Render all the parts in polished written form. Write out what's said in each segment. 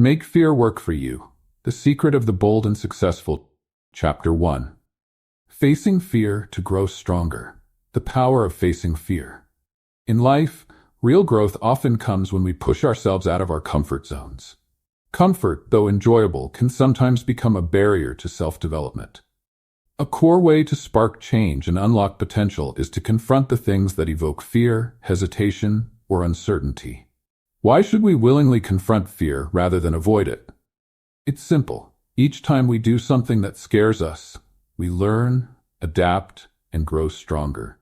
Make fear work for you. The Secret of the Bold and Successful. Chapter 1. Facing fear to grow stronger. The power of facing fear. In life, real growth often comes when we push ourselves out of our comfort zones. Comfort, though enjoyable, can sometimes become a barrier to self-development. A core way to spark change and unlock potential is to confront the things that evoke fear, hesitation, or uncertainty. Why should we willingly confront fear rather than avoid it? It's simple. Each time we do something that scares us, we learn, adapt, and grow stronger.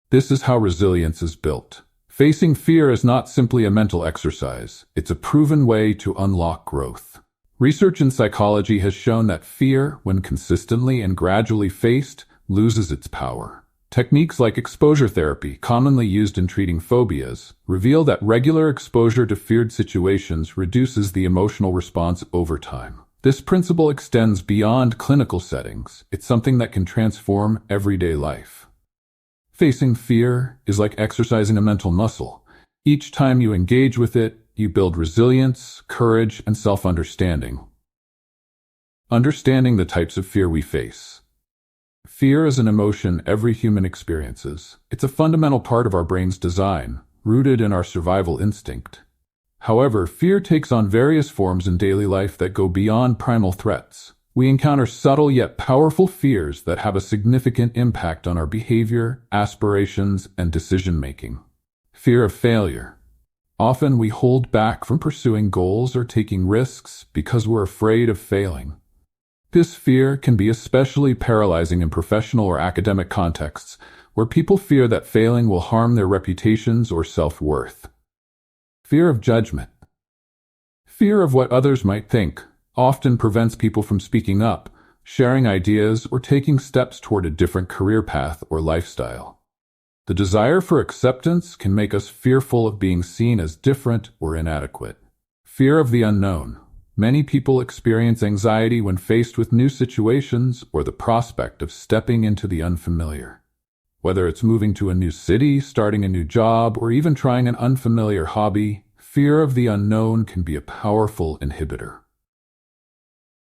This is how resilience is built. Facing fear is not simply a mental exercise. It's a proven way to unlock growth. Research in psychology has shown that fear, when consistently and gradually faced, loses its power. Techniques like exposure therapy, commonly used in treating phobias, reveal that regular exposure to feared situations reduces the emotional response over time. This principle extends beyond clinical settings. It's something that can transform everyday life. Facing fear is like exercising a mental muscle. Each time you engage with it, you build resilience, courage, and self-understanding. Understanding the types of fear we face. Fear is an emotion every human experiences. It's a fundamental part of our brain's design, rooted in our survival instinct. However, fear takes on various forms in daily life that go beyond primal threats. We encounter subtle yet powerful fears that have a significant impact on our behavior, aspirations, and decision-making. Fear of failure. Often we hold back from pursuing goals or taking risks because we're afraid of failing. This fear can be especially paralyzing in professional or academic contexts, where people fear that failing will harm their reputations or self-worth. Fear of judgment. Fear of what others might think often prevents people from speaking up, sharing ideas, or taking steps toward a different career path or lifestyle. The desire for acceptance can make us fearful of being seen as different or inadequate. Fear of the unknown. Many people experience anxiety when faced with new situations or the prospect of stepping into the unfamiliar. Whether it's moving to a new city, starting a new job, or even trying an unfamiliar hobby, fear of the unknown can be a powerful inhibitor.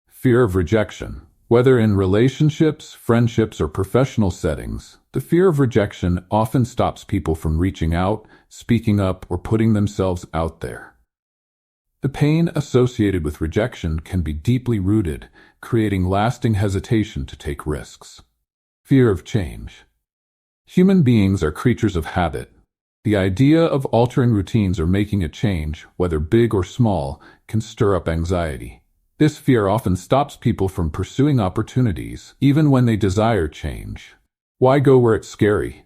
Fear of rejection. Whether in relationships, friendships, or professional settings, the fear of rejection often stops people from reaching out, speaking up, or putting themselves out there. The pain associated with rejection can be deeply rooted, creating lasting hesitation to take risks. Fear of change. Human beings are creatures of habit. The idea of altering routines or making a change, whether big or small, can stir up anxiety. This fear often stops people from pursuing opportunities, even when they desire change. Why go where it's scary?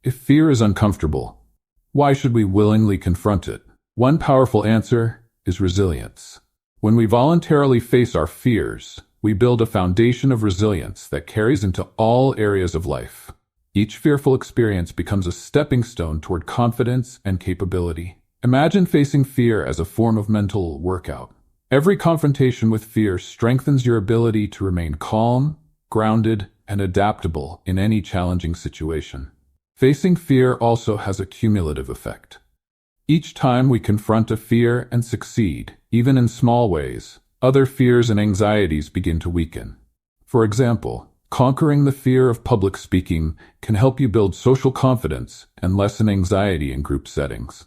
If fear is uncomfortable, why should we willingly confront it? One powerful answer is resilience. When we voluntarily face our fears, we build a foundation of resilience that carries into all areas of life. Each fearful experience becomes a stepping stone toward confidence and capability. Imagine facing fear as a form of mental workout. Every confrontation with fear strengthens your ability to remain calm, grounded, and adaptable in any challenging situation. Facing fear also has a cumulative effect. Each time we confront a fear and succeed, even in small ways, other fears and anxieties begin to weaken. For example, conquering the fear of public speaking can help you build social confidence and lessen anxiety in group settings.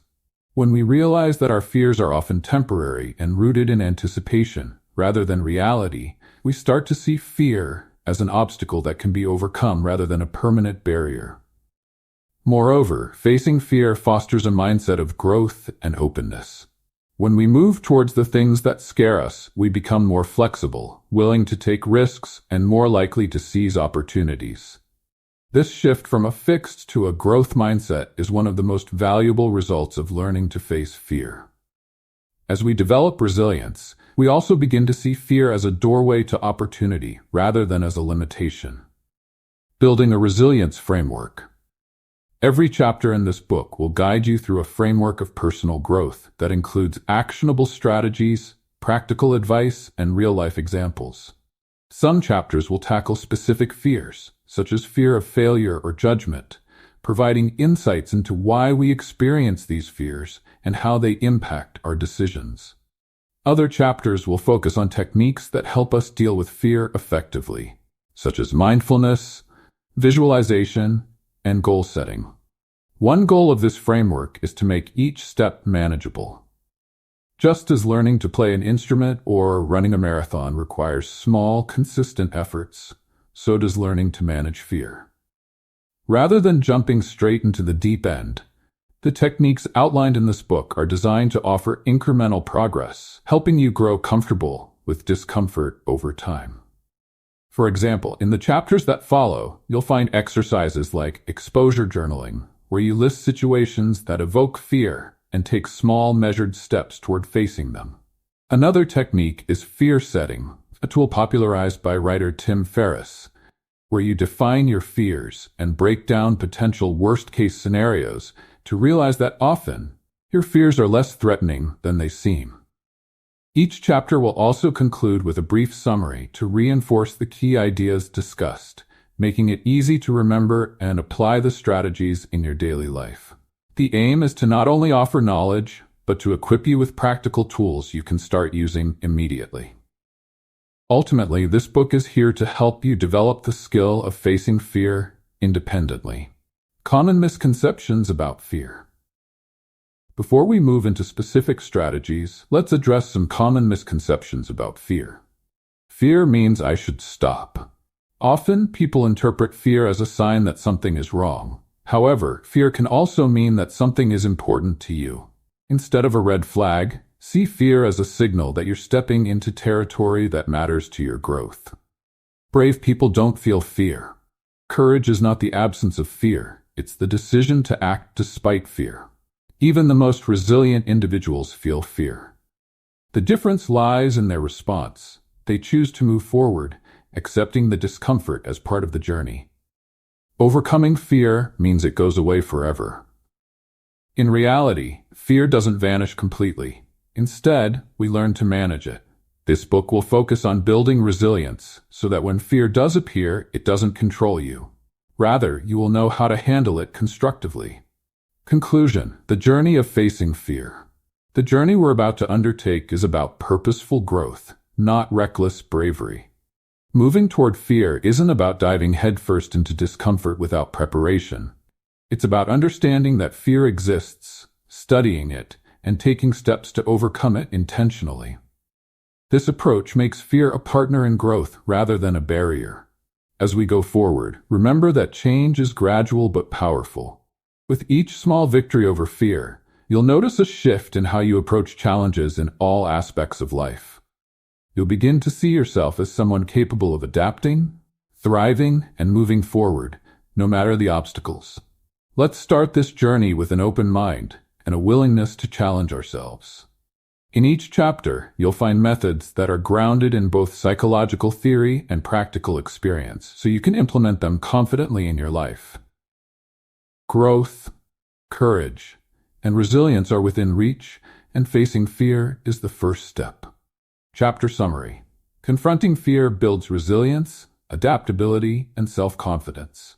When we realize that our fears are often temporary and rooted in anticipation rather than reality, we start to see fear as an obstacle that can be overcome rather than a permanent barrier. Moreover, facing fear fosters a mindset of growth and openness. When we move towards the things that scare us, we become more flexible, willing to take risks, and more likely to seize opportunities. This shift from a fixed to a growth mindset is one of the most valuable results of learning to face fear. As we develop resilience, we also begin to see fear as a doorway to opportunity rather than as a limitation. Building a resilience framework. Every chapter in this book will guide you through a framework of personal growth that includes actionable strategies, practical advice, and real-life examples. Some chapters will tackle specific fears, such as fear of failure or judgment, providing insights into why we experience these fears and how they impact our decisions. Other chapters will focus on techniques that help us deal with fear effectively, such as mindfulness, visualization, and goal setting. One goal of this framework is to make each step manageable. Just as learning to play an instrument or running a marathon requires small, consistent efforts, so does learning to manage fear. Rather than jumping straight into the deep end, the techniques outlined in this book are designed to offer incremental progress, helping you grow comfortable with discomfort over time. For example, in the chapters that follow, you'll find exercises like exposure journaling, where you list situations that evoke fear and take small, measured steps toward facing them. Another technique is fear setting, a tool popularized by writer Tim Ferriss, where you define your fears and break down potential worst-case scenarios to realize that often, your fears are less threatening than they seem. Each chapter will also conclude with a brief summary to reinforce the key ideas discussed, making it easy to remember and apply the strategies in your daily life. The aim is to not only offer knowledge, but to equip you with practical tools you can start using immediately. Ultimately, this book is here to help you develop the skill of facing fear independently. Common misconceptions about fear. Before we move into specific strategies, let's address some common misconceptions about fear. Fear means I should stop. Often, people interpret fear as a sign that something is wrong. However, fear can also mean that something is important to you. Instead of a red flag, see fear as a signal that you're stepping into territory that matters to your growth. Brave people don't feel fear. Courage is not the absence of fear, it's the decision to act despite fear. Even the most resilient individuals feel fear. The difference lies in their response. They choose to move forward, accepting the discomfort as part of the journey. Overcoming fear means it goes away forever. In reality, fear doesn't vanish completely. Instead, we learn to manage it. This book will focus on building resilience so that when fear does appear, it doesn't control you. Rather, you will know how to handle it constructively. Conclusion: the journey of facing fear. The journey we're about to undertake is about purposeful growth, not reckless bravery. Moving toward fear isn't about diving headfirst into discomfort without preparation. It's about understanding that fear exists, studying it, and taking steps to overcome it intentionally. This approach makes fear a partner in growth rather than a barrier. As we go forward, remember that change is gradual but powerful. With each small victory over fear, you'll notice a shift in how you approach challenges in all aspects of life. You'll begin to see yourself as someone capable of adapting, thriving, and moving forward, no matter the obstacles. Let's start this journey with an open mind and a willingness to challenge ourselves. In each chapter, you'll find methods that are grounded in both psychological theory and practical experience, so you can implement them confidently in your life. Growth, courage, and resilience are within reach, and facing fear is the first step. Chapter summary. Confronting fear builds resilience, adaptability, and self-confidence.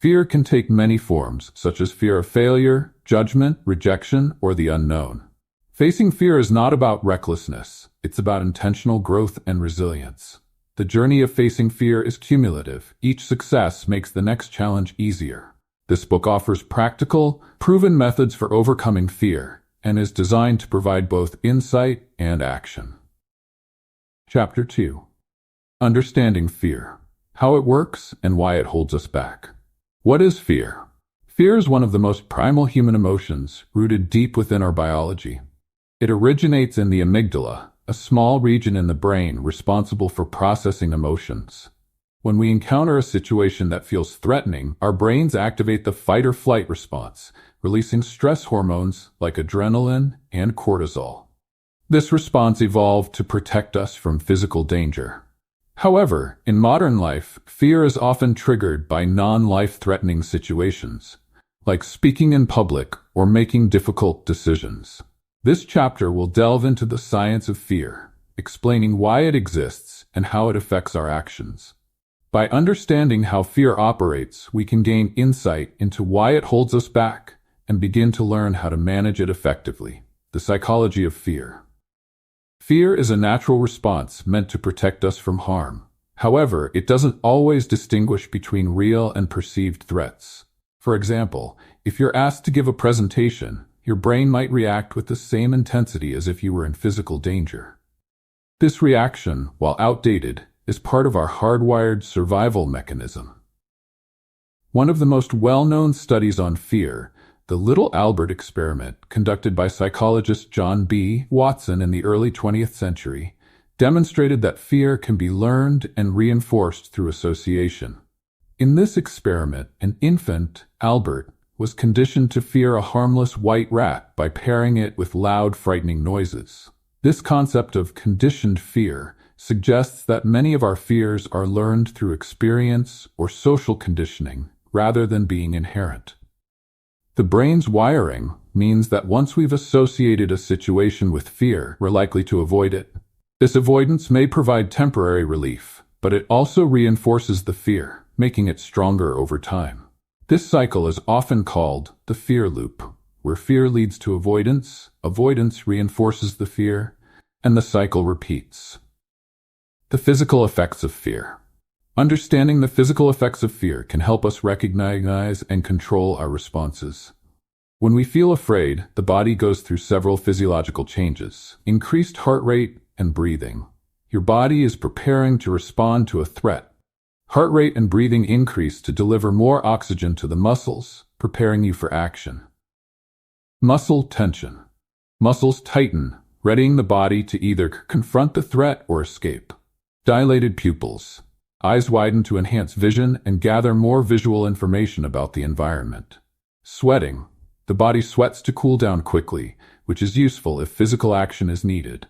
Fear can take many forms, such as fear of failure, judgment, rejection, or the unknown. Facing fear is not about recklessness, it's about intentional growth and resilience. The journey of facing fear is cumulative. Each success makes the next challenge easier. This book offers practical, proven methods for overcoming fear and is designed to provide both insight and action. Chapter 2. Understanding fear. How it works and why it holds us back. What is fear? Fear is one of the most primal human emotions, rooted deep within our biology. It originates in the amygdala, a small region in the brain responsible for processing emotions. When we encounter a situation that feels threatening, our brains activate the fight-or-flight response, releasing stress hormones like adrenaline and cortisol. This response evolved to protect us from physical danger. However, in modern life, fear is often triggered by non-life-threatening situations, like speaking in public or making difficult decisions. This chapter will delve into the science of fear, explaining why it exists and how it affects our actions. By understanding how fear operates, we can gain insight into why it holds us back and begin to learn how to manage it effectively. The psychology of fear. Fear is a natural response meant to protect us from harm. However, it doesn't always distinguish between real and perceived threats. For example, if you're asked to give a presentation, your brain might react with the same intensity as if you were in physical danger. This reaction, while outdated, is part of our hardwired survival mechanism. One of the most well-known studies on fear, the Little Albert experiment, conducted by psychologist John B. Watson in the early 20th century, demonstrated that fear can be learned and reinforced through association. In this experiment, an infant, Albert, was conditioned to fear a harmless white rat by pairing it with loud, frightening noises. This concept of conditioned fear suggests that many of our fears are learned through experience or social conditioning rather than being inherent. The brain's wiring means that once we've associated a situation with fear, we're likely to avoid it. This avoidance may provide temporary relief, but it also reinforces the fear, making it stronger over time. This cycle is often called the fear loop, where fear leads to avoidance, avoidance reinforces the fear, and the cycle repeats. The physical effects of fear. Understanding the physical effects of fear can help us recognize and control our responses. When we feel afraid, the body goes through several physiological changes: increased heart rate and breathing. Your body is preparing to respond to a threat. Heart rate and breathing increase to deliver more oxygen to the muscles, preparing you for action. Muscle tension. Muscles tighten, readying the body to either confront the threat or escape. Dilated pupils. Eyes widen to enhance vision and gather more visual information about the environment. Sweating. The body sweats to cool down quickly, which is useful if physical action is needed.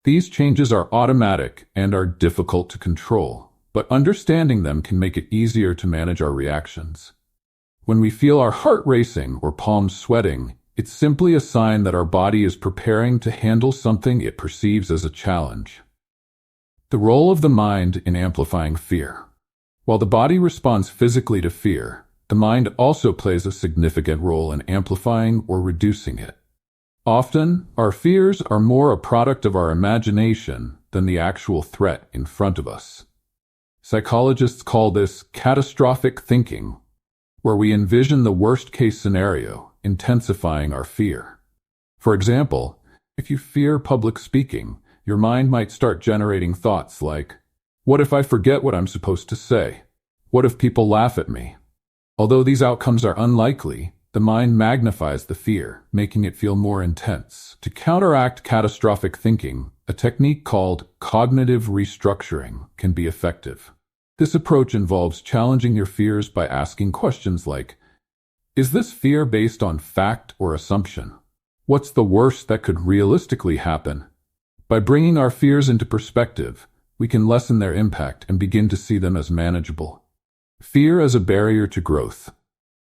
These changes are automatic and are difficult to control, but understanding them can make it easier to manage our reactions. When we feel our heart racing or palms sweating, it's simply a sign that our body is preparing to handle something it perceives as a challenge. The role of the mind in amplifying fear. While the body responds physically to fear, the mind also plays a significant role in amplifying or reducing it. Often, our fears are more a product of our imagination than the actual threat in front of us. Psychologists call this catastrophic thinking, where we envision the worst-case scenario, intensifying our fear. For example, if you fear public speaking, your mind might start generating thoughts like, what if I forget what I'm supposed to say? What if people laugh at me? Although these outcomes are unlikely, the mind magnifies the fear, making it feel more intense. To counteract catastrophic thinking, a technique called cognitive restructuring can be effective. This approach involves challenging your fears by asking questions like, is this fear based on fact or assumption? What's the worst that could realistically happen? By bringing our fears into perspective, we can lessen their impact and begin to see them as manageable. Fear as a barrier to growth.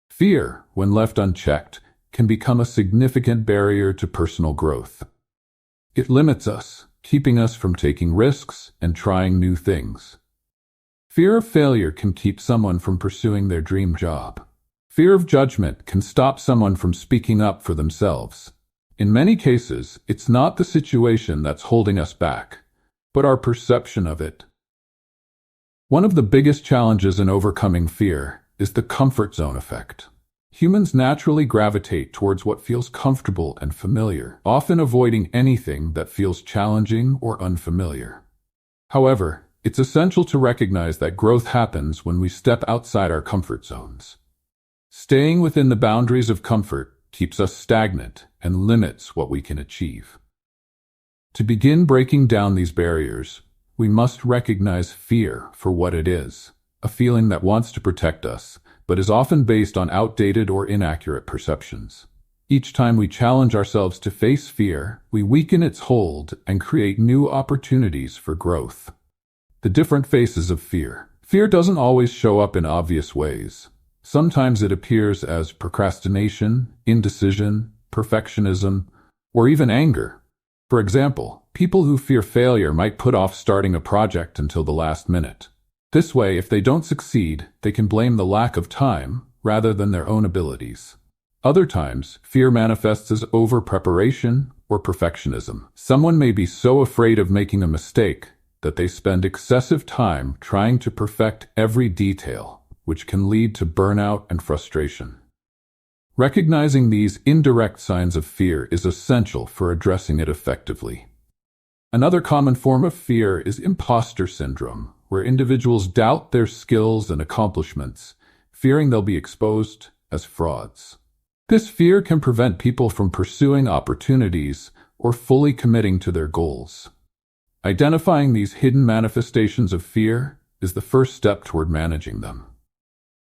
Fear, when left unchecked, can become a significant barrier to personal growth. It limits us, keeping us from taking risks and trying new things. Fear of failure can keep someone from pursuing their dream job. Fear of judgment can stop someone from speaking up for themselves. In many cases, it's not the situation that's holding us back, but our perception of it. One of the biggest challenges in overcoming fear is the comfort zone effect. Humans naturally gravitate towards what feels comfortable and familiar, often avoiding anything that feels challenging or unfamiliar. However, it's essential to recognize that growth happens when we step outside our comfort zones. Staying within the boundaries of comfort keeps us stagnant and limits what we can achieve. To begin breaking down these barriers, we must recognize fear for what it is, a feeling that wants to protect us, but is often based on outdated or inaccurate perceptions. Each time we challenge ourselves to face fear, we weaken its hold and create new opportunities for growth. The different faces of fear. Fear doesn't always show up in obvious ways. Sometimes it appears as procrastination, indecision, perfectionism, or even anger. For example, people who fear failure might put off starting a project until the last minute. This way, if they don't succeed, they can blame the lack of time rather than their own abilities. Other times, fear manifests as over-preparation or perfectionism. Someone may be so afraid of making a mistake that they spend excessive time trying to perfect every detail, which can lead to burnout and frustration. Recognizing these indirect signs of fear is essential for addressing it effectively. Another common form of fear is imposter syndrome, where individuals doubt their skills and accomplishments, fearing they'll be exposed as frauds. This fear can prevent people from pursuing opportunities or fully committing to their goals. Identifying these hidden manifestations of fear is the first step toward managing them.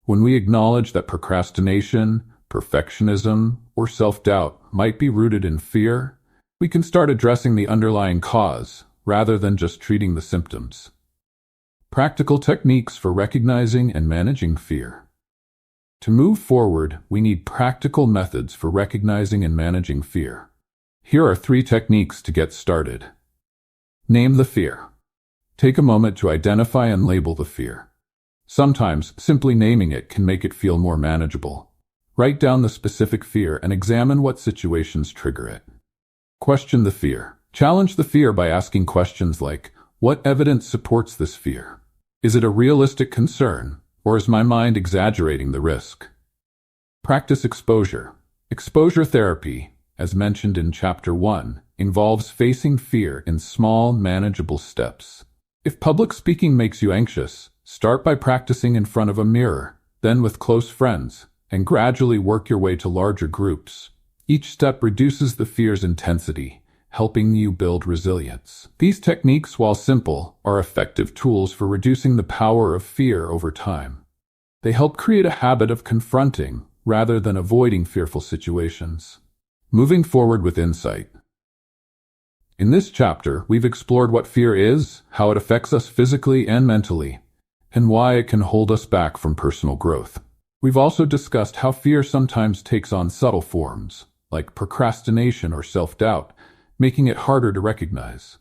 When we acknowledge that procrastination, perfectionism, or self-doubt might be rooted in fear, we can start addressing the underlying cause rather than just treating the symptoms. Practical techniques for recognizing and managing fear. To move forward, we need practical methods for recognizing and managing fear. Here are 3 techniques to get started. Name the fear. Take a moment to identify and label the fear. Sometimes, simply naming it can make it feel more manageable. Write down the specific fear and examine what situations trigger it. Question the fear. Challenge the fear by asking questions like, what evidence supports this fear? Is it a realistic concern, or is my mind exaggerating the risk? Practice exposure. Exposure therapy, as mentioned in Chapter 1, involves facing fear in small, manageable steps. If public speaking makes you anxious, start by practicing in front of a mirror, then with close friends, and gradually work your way to larger groups. Each step reduces the fear's intensity, helping you build resilience. These techniques, while simple, are effective tools for reducing the power of fear over time. They help create a habit of confronting rather than avoiding fearful situations. Moving forward with insight. In this chapter, we've explored what fear is, how it affects us physically and mentally, and why it can hold us back from personal growth. We've also discussed how fear sometimes takes on subtle forms, like procrastination or self-doubt, making it harder to recognize.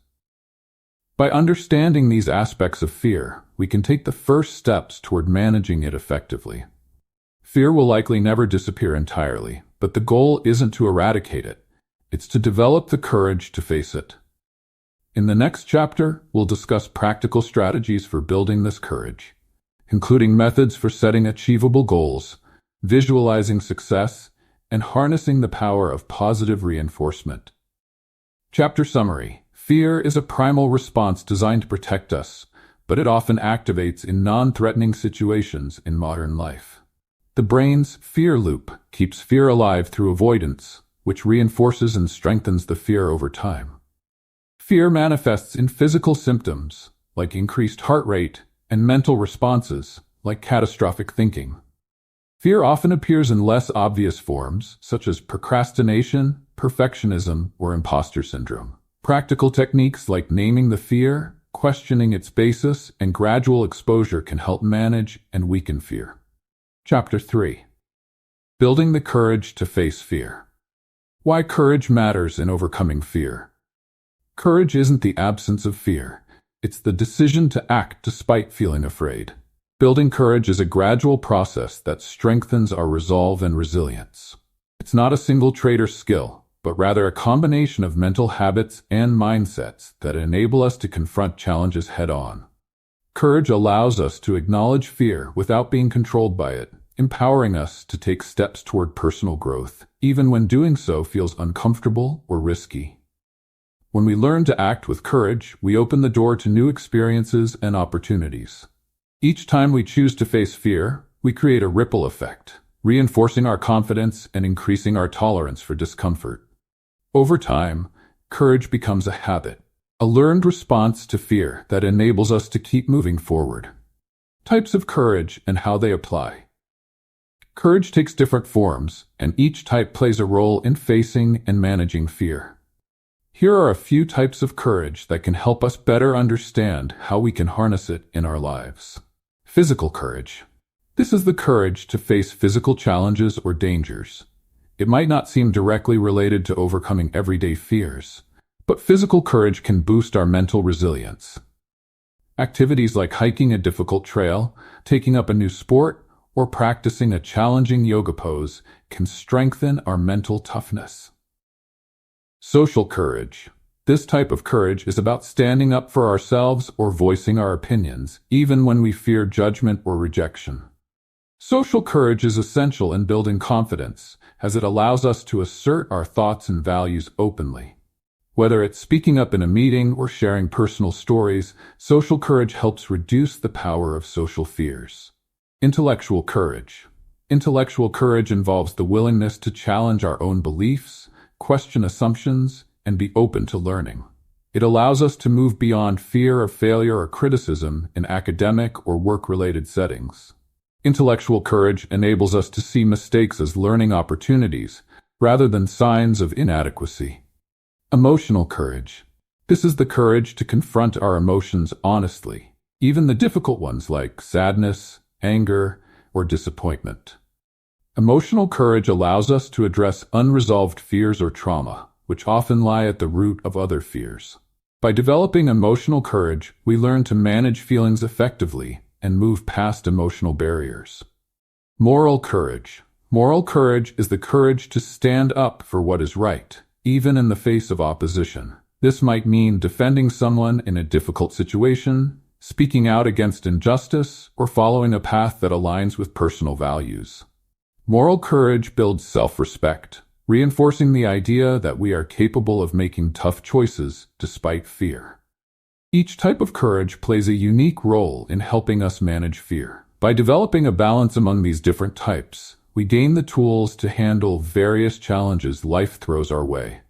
By understanding these aspects of fear, we can take the first steps toward managing it effectively. Fear will likely never disappear entirely, but the goal isn't to eradicate it. It's to develop the courage to face it. In the next chapter, we'll discuss practical strategies for building this courage, including methods for setting achievable goals, visualizing success, and harnessing the power of positive reinforcement. Chapter summary. Fear is a primal response designed to protect us, but it often activates in non-threatening situations in modern life. The brain's fear loop keeps fear alive through avoidance, which reinforces and strengthens the fear over time. Fear manifests in physical symptoms, like increased heart rate, and mental responses, like catastrophic thinking. Fear often appears in less obvious forms, such as procrastination, perfectionism, or imposter syndrome. Practical techniques like naming the fear, questioning its basis, and gradual exposure can help manage and weaken fear. Chapter 3. Building the courage to face fear. Why courage matters in overcoming fear. Courage isn't the absence of fear. It's the decision to act despite feeling afraid. Building courage is a gradual process that strengthens our resolve and resilience. It's not a single trait or skill, but rather a combination of mental habits and mindsets that enable us to confront challenges head-on. Courage allows us to acknowledge fear without being controlled by it, empowering us to take steps toward personal growth, even when doing so feels uncomfortable or risky. When we learn to act with courage, we open the door to new experiences and opportunities. Each time we choose to face fear, we create a ripple effect, reinforcing our confidence and increasing our tolerance for discomfort. Over time, courage becomes a habit, a learned response to fear that enables us to keep moving forward. Types of courage and how they apply. Courage takes different forms, and each type plays a role in facing and managing fear. Here are a few types of courage that can help us better understand how we can harness it in our lives. Physical courage. This is the courage to face physical challenges or dangers. It might not seem directly related to overcoming everyday fears, but physical courage can boost our mental resilience. Activities like hiking a difficult trail, taking up a new sport, or practicing a challenging yoga pose can strengthen our mental toughness. Social courage. This type of courage is about standing up for ourselves or voicing our opinions, even when we fear judgment or rejection. Social courage is essential in building confidence, as it allows us to assert our thoughts and values openly. Whether it's speaking up in a meeting or sharing personal stories, social courage helps reduce the power of social fears. Intellectual courage. Intellectual courage involves the willingness to challenge our own beliefs, question assumptions, and be open to learning. It allows us to move beyond fear of failure or criticism in academic or work-related settings. Intellectual courage enables us to see mistakes as learning opportunities, rather than signs of inadequacy. Emotional courage. This is the courage to confront our emotions honestly, even the difficult ones like sadness, anger, or disappointment. Emotional courage allows us to address unresolved fears or trauma, which often lie at the root of other fears. By developing emotional courage, we learn to manage feelings effectively and move past emotional barriers. Moral courage. Moral courage is the courage to stand up for what is right, even in the face of opposition. This might mean defending someone in a difficult situation, speaking out against injustice, or following a path that aligns with personal values. Moral courage builds self-respect, reinforcing the idea that we are capable of making tough choices despite fear. Each type of courage plays a unique role in helping us manage fear. By developing a balance among these different types, we gain the tools to handle various challenges life throws our way.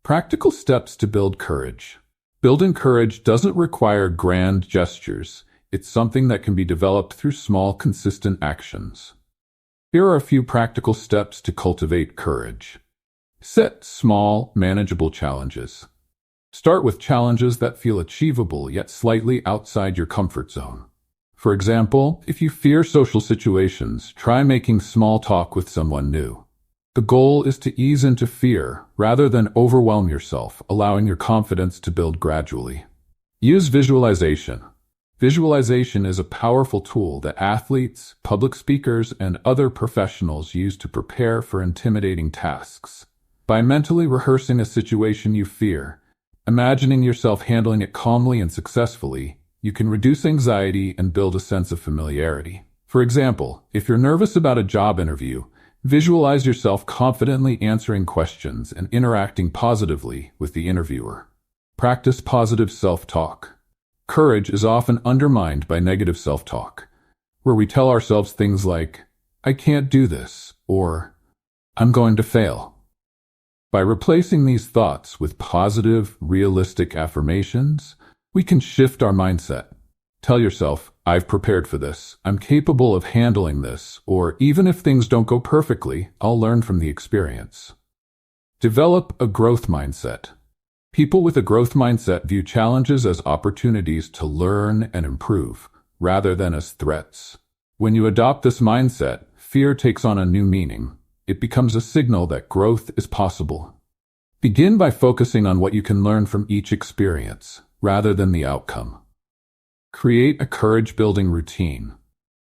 Practical steps to build courage. Building courage doesn't require grand gestures. It's something that can be developed through small, consistent actions. Here are a few practical steps to cultivate courage. Set small, manageable challenges. Start with challenges that feel achievable yet slightly outside your comfort zone. For example, if you fear social situations, try making small talk with someone new. The goal is to ease into fear rather than overwhelm yourself, allowing your confidence to build gradually. Use visualization. Visualization is a powerful tool that athletes, public speakers, and other professionals use to prepare for intimidating tasks. By mentally rehearsing a situation you fear, imagining yourself handling it calmly and successfully, you can reduce anxiety and build a sense of familiarity. For example, if you're nervous about a job interview, visualize yourself confidently answering questions and interacting positively with the interviewer. Practice positive self-talk. Courage is often undermined by negative self-talk, where we tell ourselves things like, "I can't do this," or "I'm going to fail." By replacing these thoughts with positive, realistic affirmations, we can shift our mindset. Tell yourself, "I've prepared for this, I'm capable of handling this," or "even if things don't go perfectly, I'll learn from the experience." Develop a growth mindset. People with a growth mindset view challenges as opportunities to learn and improve, rather than as threats. When you adopt this mindset, fear takes on a new meaning. It becomes a signal that growth is possible. Begin by focusing on what you can learn from each experience, rather than the outcome. Create a courage-building routine.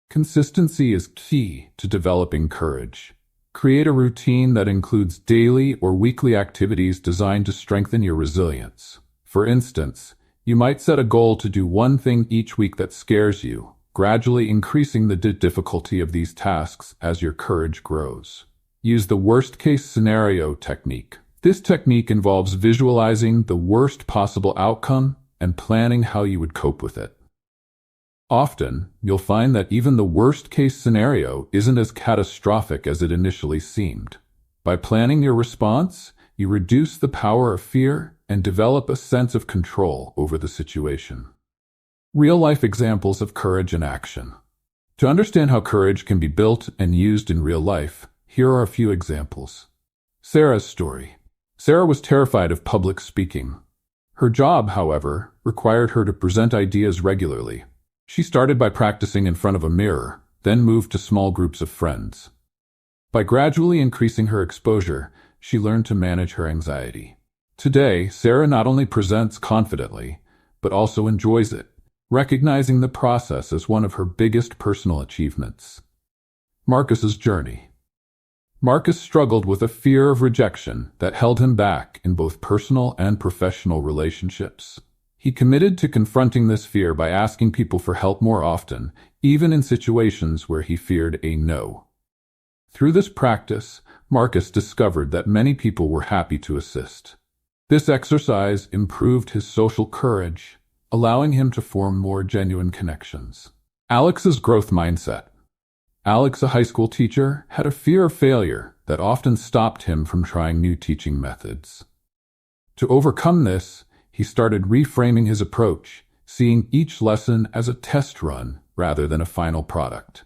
Consistency is key to developing courage. Create a routine that includes daily or weekly activities designed to strengthen your resilience. For instance, you might set a goal to do one thing each week that scares you, gradually increasing the difficulty of these tasks as your courage grows. Use the worst-case scenario technique. This technique involves visualizing the worst possible outcome and planning how you would cope with it. Often, you'll find that even the worst-case scenario isn't as catastrophic as it initially seemed. By planning your response, you reduce the power of fear and develop a sense of control over the situation. Real-life examples of courage in action. To understand how courage can be built and used in real life, here are a few examples. Sarah's story. Sarah was terrified of public speaking. Her job, however, required her to present ideas regularly. She started by practicing in front of a mirror, then moved to small groups of friends. By gradually increasing her exposure, she learned to manage her anxiety. Today, Sarah not only presents confidently, but also enjoys it, recognizing the process as one of her biggest personal achievements. Marcus's journey. Marcus struggled with a fear of rejection that held him back in both personal and professional relationships. He committed to confronting this fear by asking people for help more often, even in situations where he feared a no. Through this practice, Marcus discovered that many people were happy to assist. This exercise improved his social courage, allowing him to form more genuine connections. Alex's growth mindset. Alex, a high school teacher, had a fear of failure that often stopped him from trying new teaching methods. To overcome this, he started reframing his approach, seeing each lesson as a test run rather than a final product.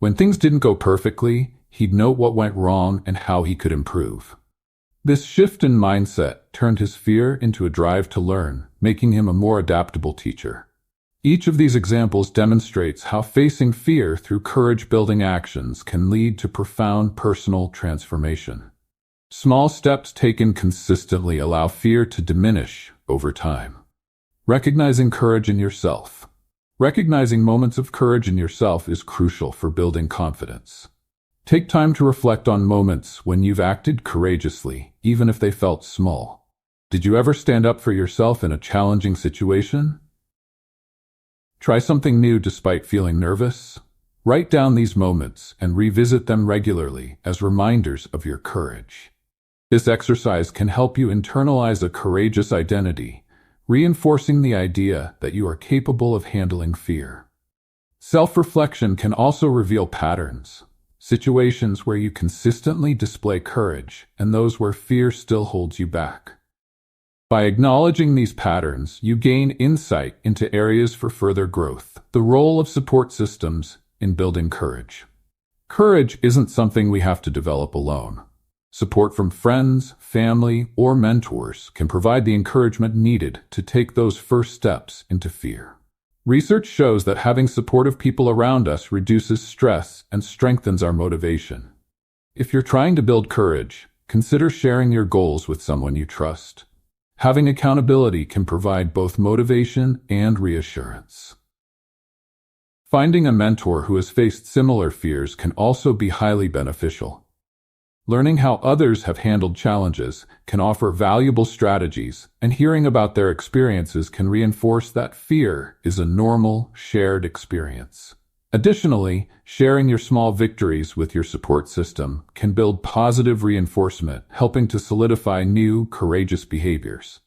When things didn't go perfectly, he'd note what went wrong and how he could improve. This shift in mindset turned his fear into a drive to learn, making him a more adaptable teacher. Each of these examples demonstrates how facing fear through courage-building actions can lead to profound personal transformation. Small steps taken consistently allow fear to diminish over time. Recognizing courage in yourself. Recognizing moments of courage in yourself is crucial for building confidence. Take time to reflect on moments when you've acted courageously, even if they felt small. Did you ever stand up for yourself in a challenging situation? Try something new despite feeling nervous. Write down these moments and revisit them regularly as reminders of your courage. This exercise can help you internalize a courageous identity, reinforcing the idea that you are capable of handling fear. Self-reflection can also reveal patterns, situations where you consistently display courage and those where fear still holds you back. By acknowledging these patterns, you gain insight into areas for further growth. The role of support systems in building courage. Courage isn't something we have to develop alone. Support from friends, family, or mentors can provide the encouragement needed to take those first steps into fear. Research shows that having supportive people around us reduces stress and strengthens our motivation. If you're trying to build courage, consider sharing your goals with someone you trust. Having accountability can provide both motivation and reassurance. Finding a mentor who has faced similar fears can also be highly beneficial. Learning how others have handled challenges can offer valuable strategies, and hearing about their experiences can reinforce that fear is a normal, shared experience. Additionally, sharing your small victories with your support system can build positive reinforcement, helping to solidify new, courageous behaviors.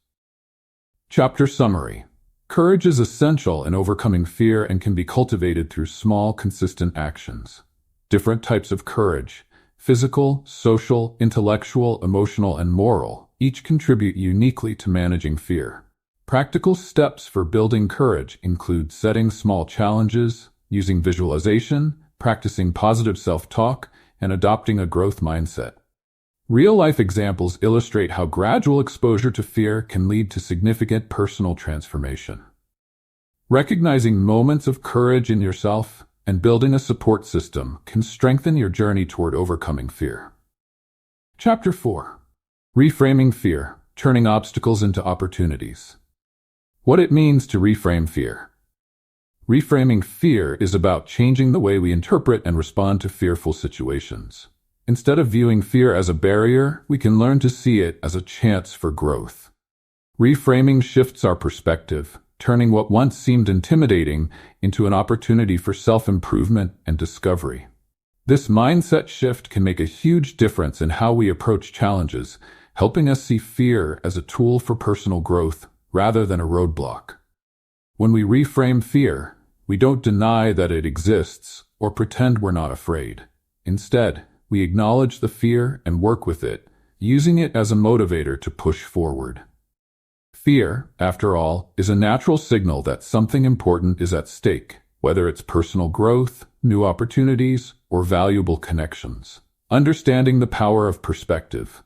Chapter Summary. Courage is essential in overcoming fear and can be cultivated through small, consistent actions. Different types of courage, physical, social, intellectual, emotional, and moral, each contribute uniquely to managing fear. Practical steps for building courage include setting small challenges, using visualization, practicing positive self-talk, and adopting a growth mindset. Real-life examples illustrate how gradual exposure to fear can lead to significant personal transformation. Recognizing moments of courage in yourself and building a support system can strengthen your journey toward overcoming fear. Chapter 4. Reframing fear, turning obstacles into opportunities. What it means to reframe fear. Reframing fear is about changing the way we interpret and respond to fearful situations. Instead of viewing fear as a barrier, we can learn to see it as a chance for growth. Reframing shifts our perspective, turning what once seemed intimidating into an opportunity for self-improvement and discovery. This mindset shift can make a huge difference in how we approach challenges, helping us see fear as a tool for personal growth rather than a roadblock. When we reframe fear, we don't deny that it exists or pretend we're not afraid. Instead, we acknowledge the fear and work with it, using it as a motivator to push forward. Fear, after all, is a natural signal that something important is at stake, whether it's personal growth, new opportunities, or valuable connections. Understanding the power of perspective.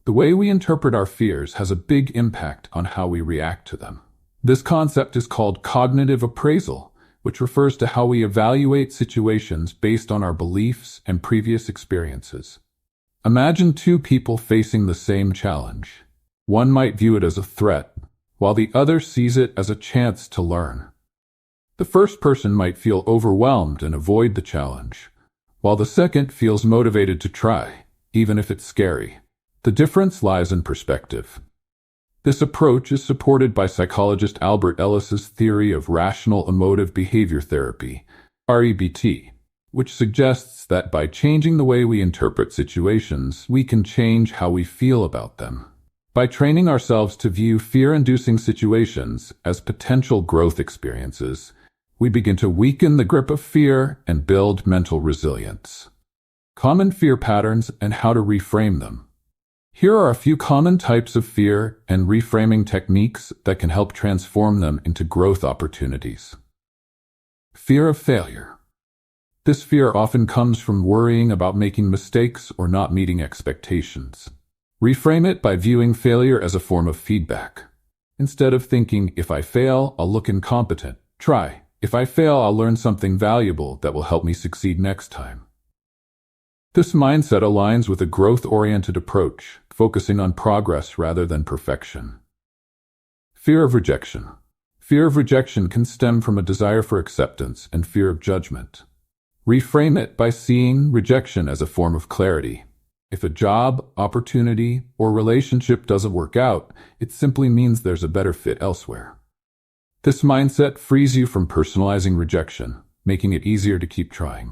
The way we interpret our fears has a big impact on how we react to them. This concept is called cognitive appraisal, which refers to how we evaluate situations based on our beliefs and previous experiences. Imagine two people facing the same challenge. One might view it as a threat, while the other sees it as a chance to learn. The first person might feel overwhelmed and avoid the challenge, while the second feels motivated to try. even if it's scary. The difference lies in perspective. This approach is supported by psychologist Albert Ellis's theory of rational emotive behavior therapy, REBT, which suggests that by changing the way we interpret situations, we can change how we feel about them. By training ourselves to view fear-inducing situations as potential growth experiences, we begin to weaken the grip of fear and build mental resilience. Common fear patterns and how to reframe them. Here are a few common types of fear and reframing techniques that can help transform them into growth opportunities. Fear of failure. This fear often comes from worrying about making mistakes or not meeting expectations. Reframe it by viewing failure as a form of feedback. Instead of thinking, if I fail, I'll look incompetent, try, if I fail, I'll learn something valuable that will help me succeed next time. This mindset aligns with a growth-oriented approach, focusing on progress rather than perfection. Fear of rejection. Fear of rejection can stem from a desire for acceptance and fear of judgment. Reframe it by seeing rejection as a form of clarity. If a job, opportunity, or relationship doesn't work out, it simply means there's a better fit elsewhere. This mindset frees you from personalizing rejection, making it easier to keep trying.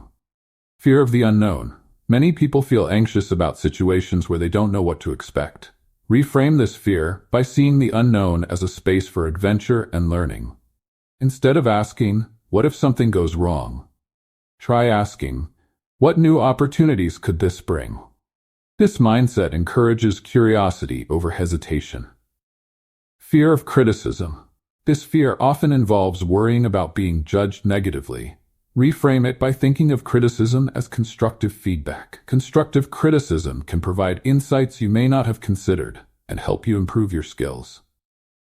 Fear of the unknown. Many people feel anxious about situations where they don't know what to expect. Reframe this fear by seeing the unknown as a space for adventure and learning. Instead of asking, what if something goes wrong? Try asking, what new opportunities could this bring? This mindset encourages curiosity over hesitation. Fear of criticism. This fear often involves worrying about being judged negatively. Reframe it by thinking of criticism as constructive feedback. Constructive criticism can provide insights you may not have considered and help you improve your skills.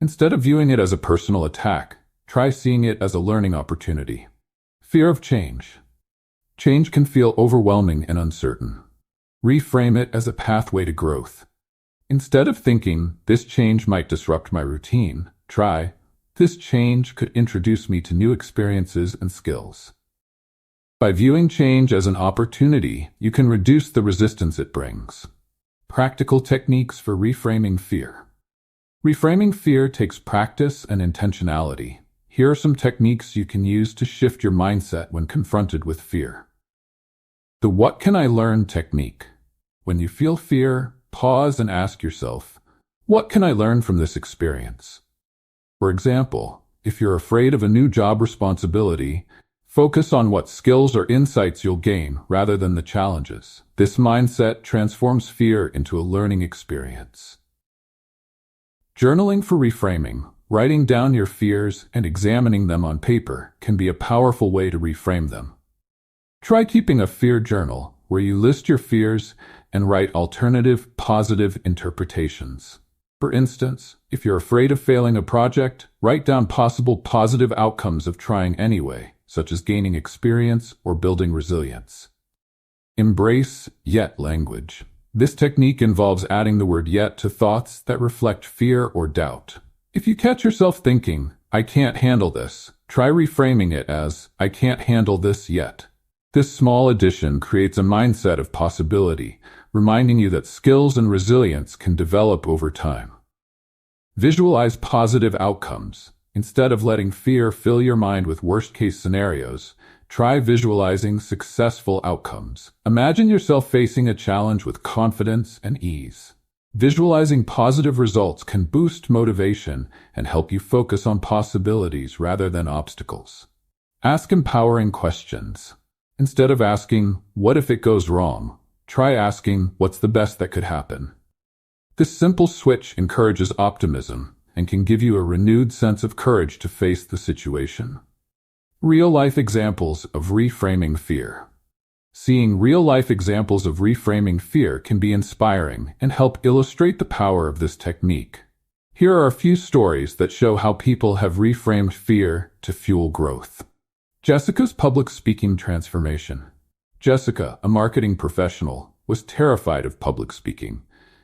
Instead of viewing it as a personal attack, try seeing it as a learning opportunity. Fear of change. Change can feel overwhelming and uncertain. Reframe it as a pathway to growth. Instead of thinking, this change might disrupt my routine, try, this change could introduce me to new experiences and skills. By viewing change as an opportunity, you can reduce the resistance it brings. Practical techniques for reframing fear. Reframing fear takes practice and intentionality. Here are some techniques you can use to shift your mindset when confronted with fear. The what can I learn technique. When you feel fear, pause and ask yourself, what can I learn from this experience? For example, if you're afraid of a new job responsibility, focus on what skills or insights you'll gain rather than the challenges. This mindset transforms fear into a learning experience. Journaling for reframing. Writing down your fears and examining them on paper can be a powerful way to reframe them. Try keeping a fear journal where you list your fears and write alternative, positive interpretations. For instance, if you're afraid of failing a project, write down possible positive outcomes of trying anyway, such as gaining experience or building resilience. Embrace yet language. This technique involves adding the word yet to thoughts that reflect fear or doubt. If you catch yourself thinking, I can't handle this, try reframing it as, I can't handle this yet. This small addition creates a mindset of possibility, reminding you that skills and resilience can develop over time. Visualize positive outcomes. Instead of letting fear fill your mind with worst-case scenarios, try visualizing successful outcomes. Imagine yourself facing a challenge with confidence and ease. Visualizing positive results can boost motivation and help you focus on possibilities rather than obstacles. Ask empowering questions. Instead of asking, what if it goes wrong? Try asking, what's the best that could happen? This simple switch encourages optimism and can give you a renewed sense of courage to face the situation. Real-life examples of reframing fear. Seeing real-life examples of reframing fear can be inspiring and help illustrate the power of this technique. Here are a few stories that show how people have reframed fear to fuel growth. Jessica's public speaking transformation. Jessica, a marketing professional, was terrified of public speaking.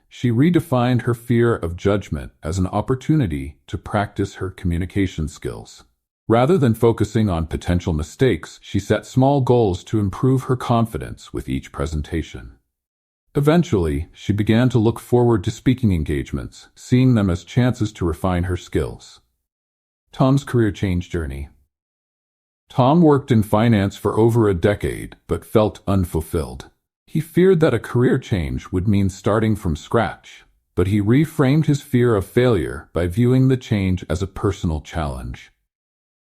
She redefined her fear of judgment as an opportunity to practice her communication skills. Rather than focusing on potential mistakes, she set small goals to improve her confidence with each presentation. Eventually, she began to look forward to speaking engagements, seeing them as chances to refine her skills. Tom's career change journey. Tom worked in finance for over a decade, but felt unfulfilled. He feared that a career change would mean starting from scratch, but he reframed his fear of failure by viewing the change as a personal challenge.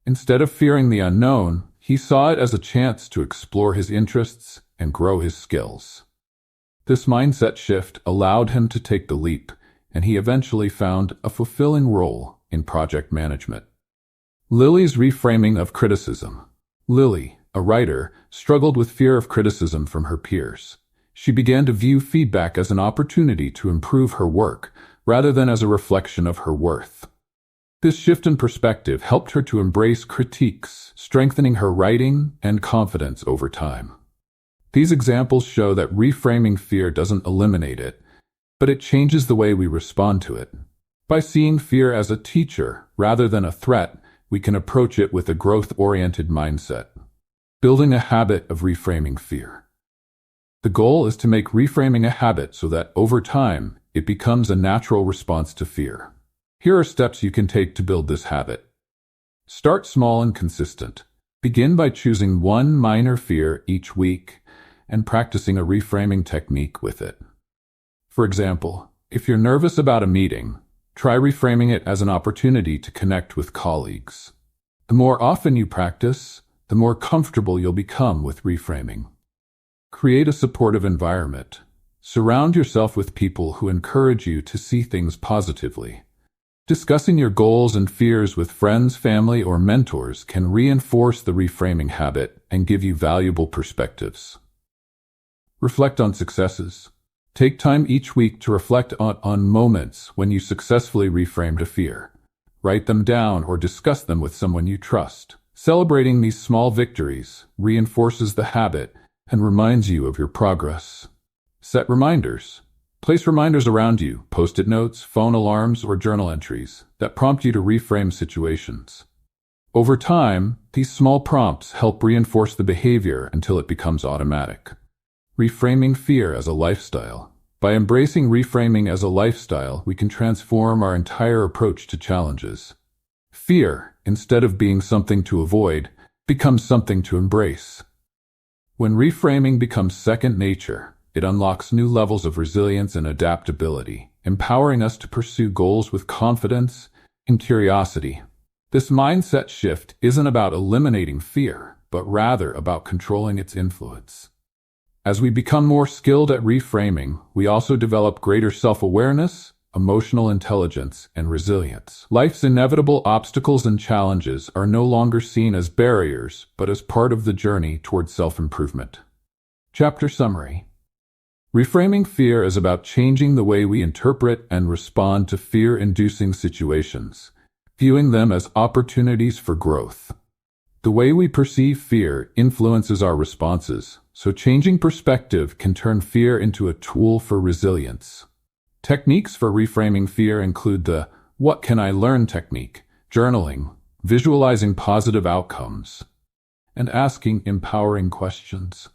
Instead of fearing the unknown, he saw it as a chance to explore his interests and grow his skills. This mindset shift allowed him to take the leap, and he eventually found a fulfilling role in project management. Lily's reframing of criticism. Lily, a writer, struggled with fear of criticism from her peers. She began to view feedback as an opportunity to improve her work, rather than as a reflection of her worth. This shift in perspective helped her to embrace critiques, strengthening her writing and confidence over time. These examples show that reframing fear doesn't eliminate it, but it changes the way we respond to it. By seeing fear as a teacher rather than a threat, we can approach it with a growth-oriented mindset. Building a habit of reframing fear. The goal is to make reframing a habit so that, over time, it becomes a natural response to fear. Here are steps you can take to build this habit. Start small and consistent. Begin by choosing one minor fear each week and practicing a reframing technique with it. For example, if you're nervous about a meeting, try reframing it as an opportunity to connect with colleagues. The more often you practice, the more comfortable you'll become with reframing. Create a supportive environment. Surround yourself with people who encourage you to see things positively. Discussing your goals and fears with friends, family, or mentors can reinforce the reframing habit and give you valuable perspectives. Reflect on successes. Take time each week to reflect on moments when you successfully reframed a fear. Write them down or discuss them with someone you trust. Celebrating these small victories reinforces the habit and reminds you of your progress. Set reminders. Place reminders around you, post-it notes, phone alarms, or journal entries that prompt you to reframe situations. Over time, these small prompts help reinforce the behavior until it becomes automatic. Reframing fear as a lifestyle. By embracing reframing as a lifestyle, we can transform our entire approach to challenges. Fear, instead of being something to avoid, becomes something to embrace. When reframing becomes second nature, it unlocks new levels of resilience and adaptability, empowering us to pursue goals with confidence and curiosity. This mindset shift isn't about eliminating fear, but rather about controlling its influence. As we become more skilled at reframing, we also develop greater self-awareness, emotional intelligence, and resilience. Life's inevitable obstacles and challenges are no longer seen as barriers, but as part of the journey toward self-improvement. Chapter summary. Reframing fear is about changing the way we interpret and respond to fear-inducing situations, viewing them as opportunities for growth. The way we perceive fear influences our responses, so changing perspective can turn fear into a tool for resilience. Techniques for reframing fear include the "What can I learn" technique, journaling, visualizing positive outcomes, and asking empowering questions.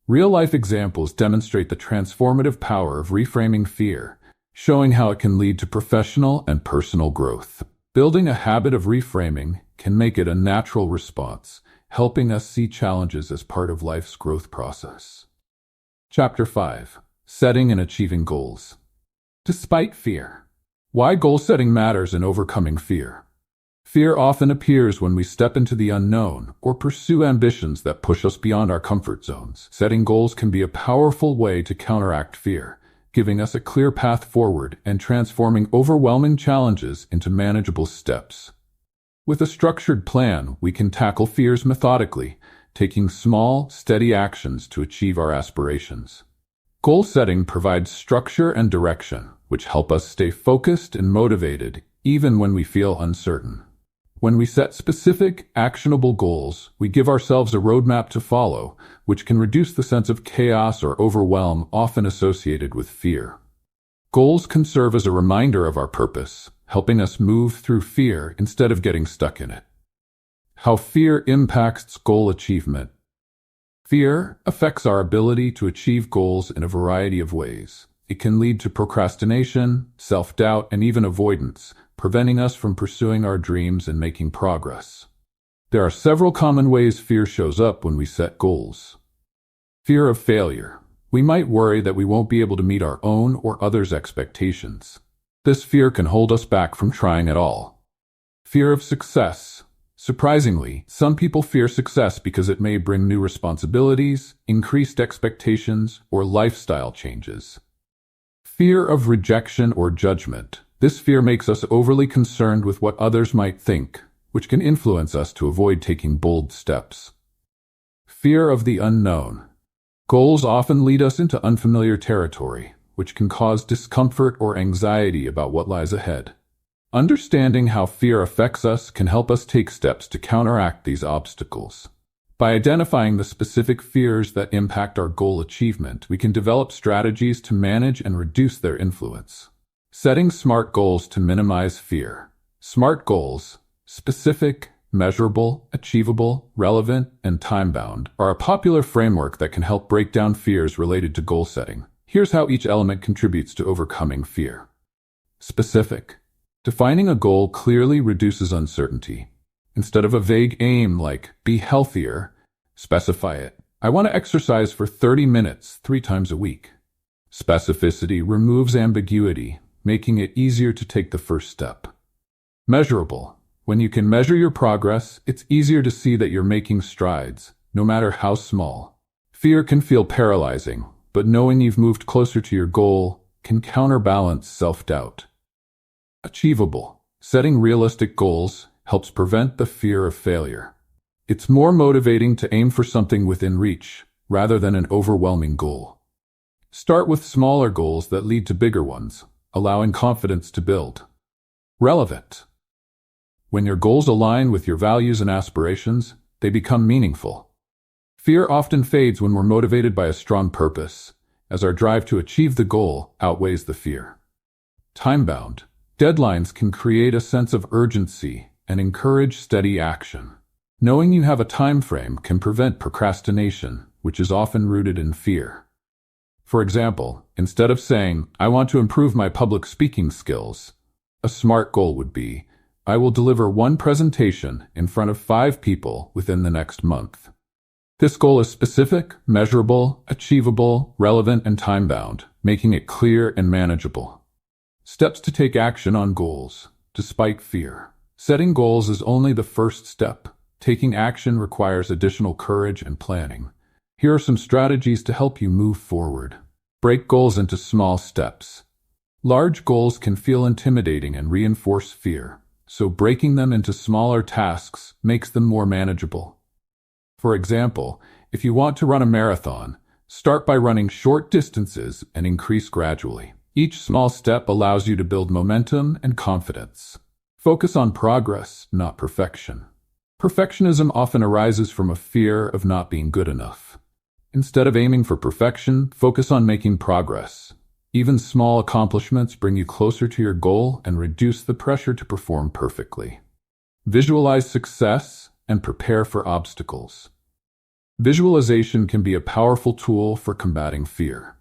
Real-life examples demonstrate the transformative power of reframing fear, showing how it can lead to professional and personal growth. Building a habit of reframing can make it a natural response, helping us see challenges as part of life's growth process. Chapter 5. Setting and Achieving Goals. Despite fear. Why goal setting matters in overcoming fear. Fear often appears when we step into the unknown or pursue ambitions that push us beyond our comfort zones. Setting goals can be a powerful way to counteract fear, giving us a clear path forward and transforming overwhelming challenges into manageable steps. With a structured plan, we can tackle fears methodically, taking small, steady actions to achieve our aspirations. Goal setting provides structure and direction, which help us stay focused and motivated even when we feel uncertain. When we set specific, actionable goals, we give ourselves a roadmap to follow, which can reduce the sense of chaos or overwhelm often associated with fear. Goals can serve as a reminder of our purpose, helping us move through fear instead of getting stuck in it. How fear impacts goal achievement. Fear affects our ability to achieve goals in a variety of ways. It can lead to procrastination, self-doubt, and even avoidance, preventing us from pursuing our dreams and making progress. There are several common ways fear shows up when we set goals. Fear of failure. We might worry that we won't be able to meet our own or others' expectations. This fear can hold us back from trying at all. Fear of success. Surprisingly, some people fear success because it may bring new responsibilities, increased expectations, or lifestyle changes. Fear of rejection or judgment. This fear makes us overly concerned with what others might think, which can influence us to avoid taking bold steps. Fear of the unknown. Goals often lead us into unfamiliar territory, which can cause discomfort or anxiety about what lies ahead. Understanding how fear affects us can help us take steps to counteract these obstacles. By identifying the specific fears that impact our goal achievement, we can develop strategies to manage and reduce their influence. Setting SMART goals to minimize fear. SMART goals, specific, measurable, achievable, relevant, and time-bound, are a popular framework that can help break down fears related to goal setting. Here's how each element contributes to overcoming fear. Specific. Defining a goal clearly reduces uncertainty. Instead of a vague aim like, be healthier, specify it. I want to exercise for 30 minutes 3 times a week. Specificity removes ambiguity, making it easier to take the first step. Measurable. When you can measure your progress, it's easier to see that you're making strides, no matter how small. Fear can feel paralyzing, but knowing you've moved closer to your goal can counterbalance self-doubt. Achievable. Setting realistic goals helps prevent the fear of failure. It's more motivating to aim for something within reach, rather than an overwhelming goal. Start with smaller goals that lead to bigger ones, allowing confidence to build. Relevant. When your goals align with your values and aspirations, they become meaningful. Fear often fades when we're motivated by a strong purpose, as our drive to achieve the goal outweighs the fear. Time-bound. Deadlines can create a sense of urgency and encourage steady action. Knowing you have a time frame can prevent procrastination, which is often rooted in fear. For example, instead of saying, I want to improve my public speaking skills, a SMART goal would be, I will deliver 1 presentation in front of 5 people within the next month. This goal is specific, measurable, achievable, relevant, and time-bound, making it clear and manageable. Steps to take action on goals, despite fear. Setting goals is only the first step. Taking action requires additional courage and planning. Here are some strategies to help you move forward. Break goals into small steps. Large goals can feel intimidating and reinforce fear, so breaking them into smaller tasks makes them more manageable. For example, if you want to run a marathon, start by running short distances and increase gradually. Each small step allows you to build momentum and confidence. Focus on progress, not perfection. Perfectionism often arises from a fear of not being good enough. Instead of aiming for perfection, focus on making progress. Even small accomplishments bring you closer to your goal and reduce the pressure to perform perfectly. Visualize success and prepare for obstacles. Visualization can be a powerful tool for combating fear.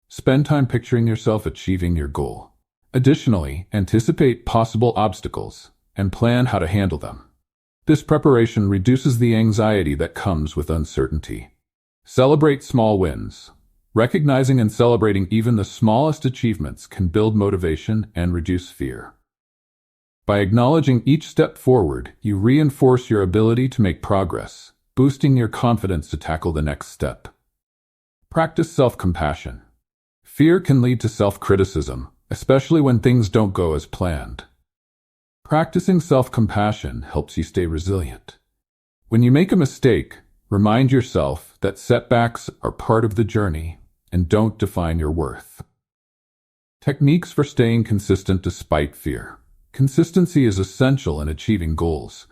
Spend time picturing yourself achieving your goal. Additionally, anticipate possible obstacles and plan how to handle them. This preparation reduces the anxiety that comes with uncertainty. Celebrate small wins. Recognizing and celebrating even the smallest achievements can build motivation and reduce fear. By acknowledging each step forward, you reinforce your ability to make progress, boosting your confidence to tackle the next step. Practice self-compassion. Fear can lead to self-criticism, especially when things don't go as planned. Practicing self-compassion helps you stay resilient. When you make a mistake, remind yourself that setbacks are part of the journey and don't define your worth. Techniques for staying consistent despite fear. Consistency is essential in achieving goals,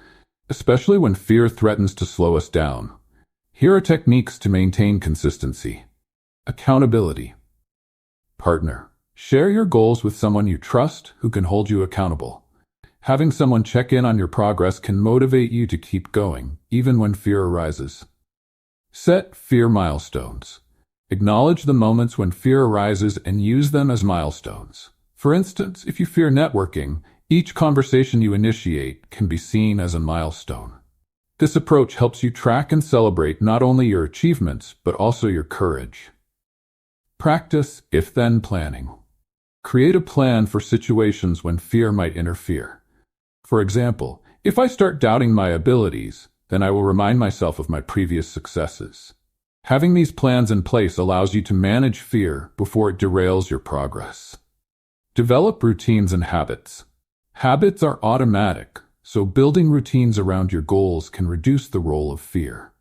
especially when fear threatens to slow us down. Here are techniques to maintain consistency. Accountability. Partner. Share your goals with someone you trust who can hold you accountable. Having someone check in on your progress can motivate you to keep going, even when fear arises. Set fear milestones. Acknowledge the moments when fear arises and use them as milestones. For instance, if you fear networking, each conversation you initiate can be seen as a milestone. This approach helps you track and celebrate not only your achievements, but also your courage. Practice if-then planning. Create a plan for situations when fear might interfere. For example, if I start doubting my abilities, then I will remind myself of my previous successes. Having these plans in place allows you to manage fear before it derails your progress. Develop routines and habits. Habits are automatic, so building routines around your goals can reduce the role of fear.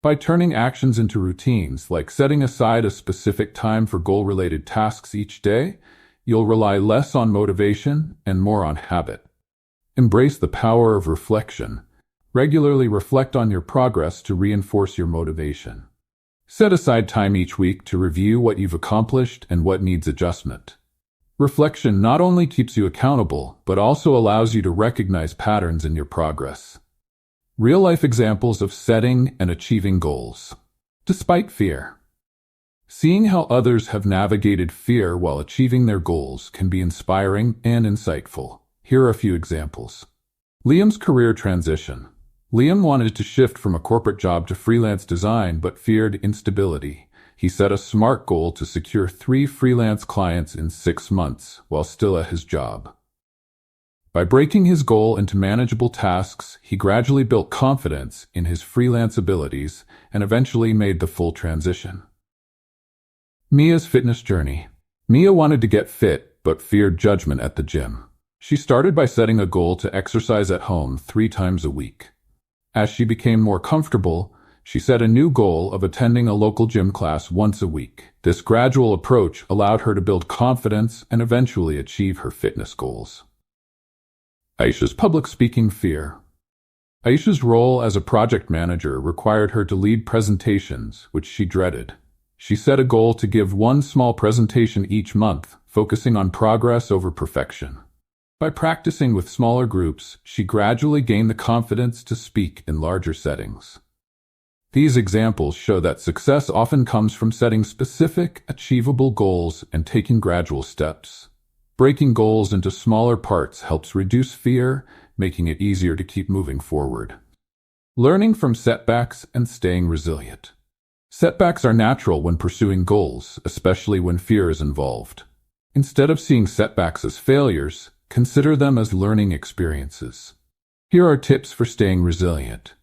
By turning actions into routines, like setting aside a specific time for goal-related tasks each day, you'll rely less on motivation and more on habit. Embrace the power of reflection. Regularly reflect on your progress to reinforce your motivation. Set aside time each week to review what you've accomplished and what needs adjustment. Reflection not only keeps you accountable, but also allows you to recognize patterns in your progress. Real-life examples of setting and achieving goals. Despite fear. Seeing how others have navigated fear while achieving their goals can be inspiring and insightful. Here are a few examples. Liam's career transition. Liam wanted to shift from a corporate job to freelance design but feared instability. He set a SMART goal to secure 3 freelance clients in 6 months while still at his job. By breaking his goal into manageable tasks, he gradually built confidence in his freelance abilities and eventually made the full transition. Mia's fitness journey. Mia wanted to get fit but feared judgment at the gym. She started by setting a goal to exercise at home 3 times a week. As she became more comfortable, she set a new goal of attending a local gym class once a week. This gradual approach allowed her to build confidence and eventually achieve her fitness goals. Aisha's public speaking fear. Aisha's role as a project manager required her to lead presentations, which she dreaded. She set a goal to give 1 small presentation each month, focusing on progress over perfection. By practicing with smaller groups, she gradually gained the confidence to speak in larger settings. These examples show that success often comes from setting specific, achievable goals and taking gradual steps. Breaking goals into smaller parts helps reduce fear, making it easier to keep moving forward. Learning from setbacks and staying resilient. Setbacks are natural when pursuing goals, especially when fear is involved. Instead of seeing setbacks as failures, consider them as learning experiences. Here are tips for staying resilient.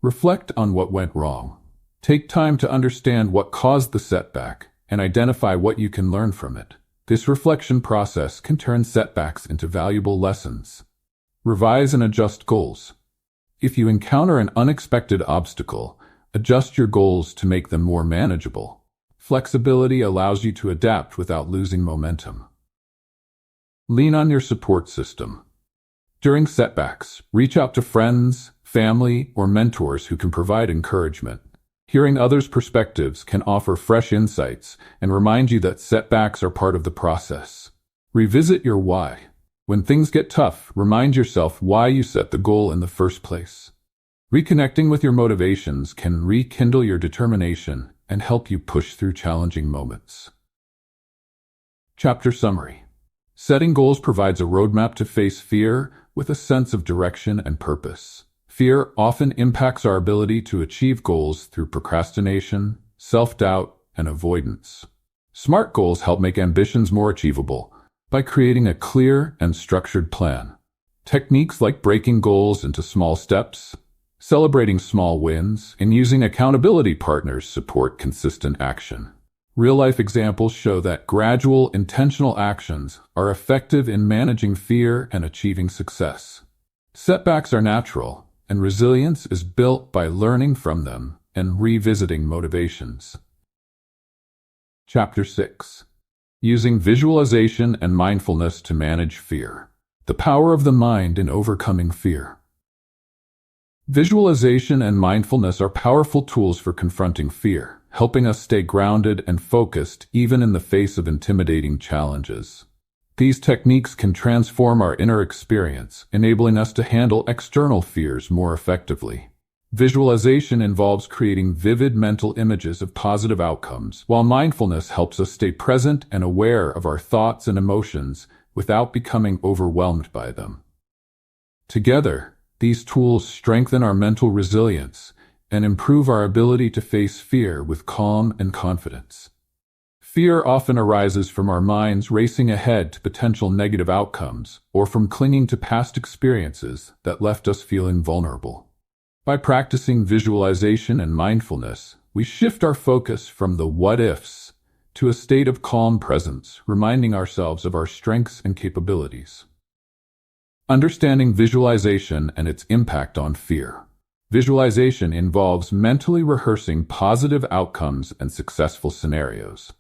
Reflect on what went wrong. Take time to understand what caused the setback and identify what you can learn from it. This reflection process can turn setbacks into valuable lessons. Revise and adjust goals. If you encounter an unexpected obstacle, adjust your goals to make them more manageable. Flexibility allows you to adapt without losing momentum. Lean on your support system. During setbacks, reach out to friends, family, or mentors who can provide encouragement. Hearing others' perspectives can offer fresh insights and remind you that setbacks are part of the process. Revisit your why. When things get tough, remind yourself why you set the goal in the first place. Reconnecting with your motivations can rekindle your determination and help you push through challenging moments. Chapter Summary. Setting goals provides a roadmap to face fear with a sense of direction and purpose. Fear often impacts our ability to achieve goals through procrastination, self-doubt, and avoidance. SMART goals help make ambitions more achievable by creating a clear and structured plan. Techniques like breaking goals into small steps, celebrating small wins, and using accountability partners support consistent action. Real-life examples show that gradual, intentional actions are effective in managing fear and achieving success. Setbacks are natural, and resilience is built by learning from them and revisiting motivations. Chapter 6. Using visualization and mindfulness to manage fear. The power of the mind in overcoming fear. Visualization and mindfulness are powerful tools for confronting fear, helping us stay grounded and focused even in the face of intimidating challenges. These techniques can transform our inner experience, enabling us to handle external fears more effectively. Visualization involves creating vivid mental images of positive outcomes, while mindfulness helps us stay present and aware of our thoughts and emotions without becoming overwhelmed by them. Together, these tools strengthen our mental resilience and improve our ability to face fear with calm and confidence. Fear often arises from our minds racing ahead to potential negative outcomes or from clinging to past experiences that left us feeling vulnerable. By practicing visualization and mindfulness, we shift our focus from the what-ifs to a state of calm presence, reminding ourselves of our strengths and capabilities. Understanding visualization and its impact on fear. Visualization involves mentally rehearsing positive outcomes and successful scenarios.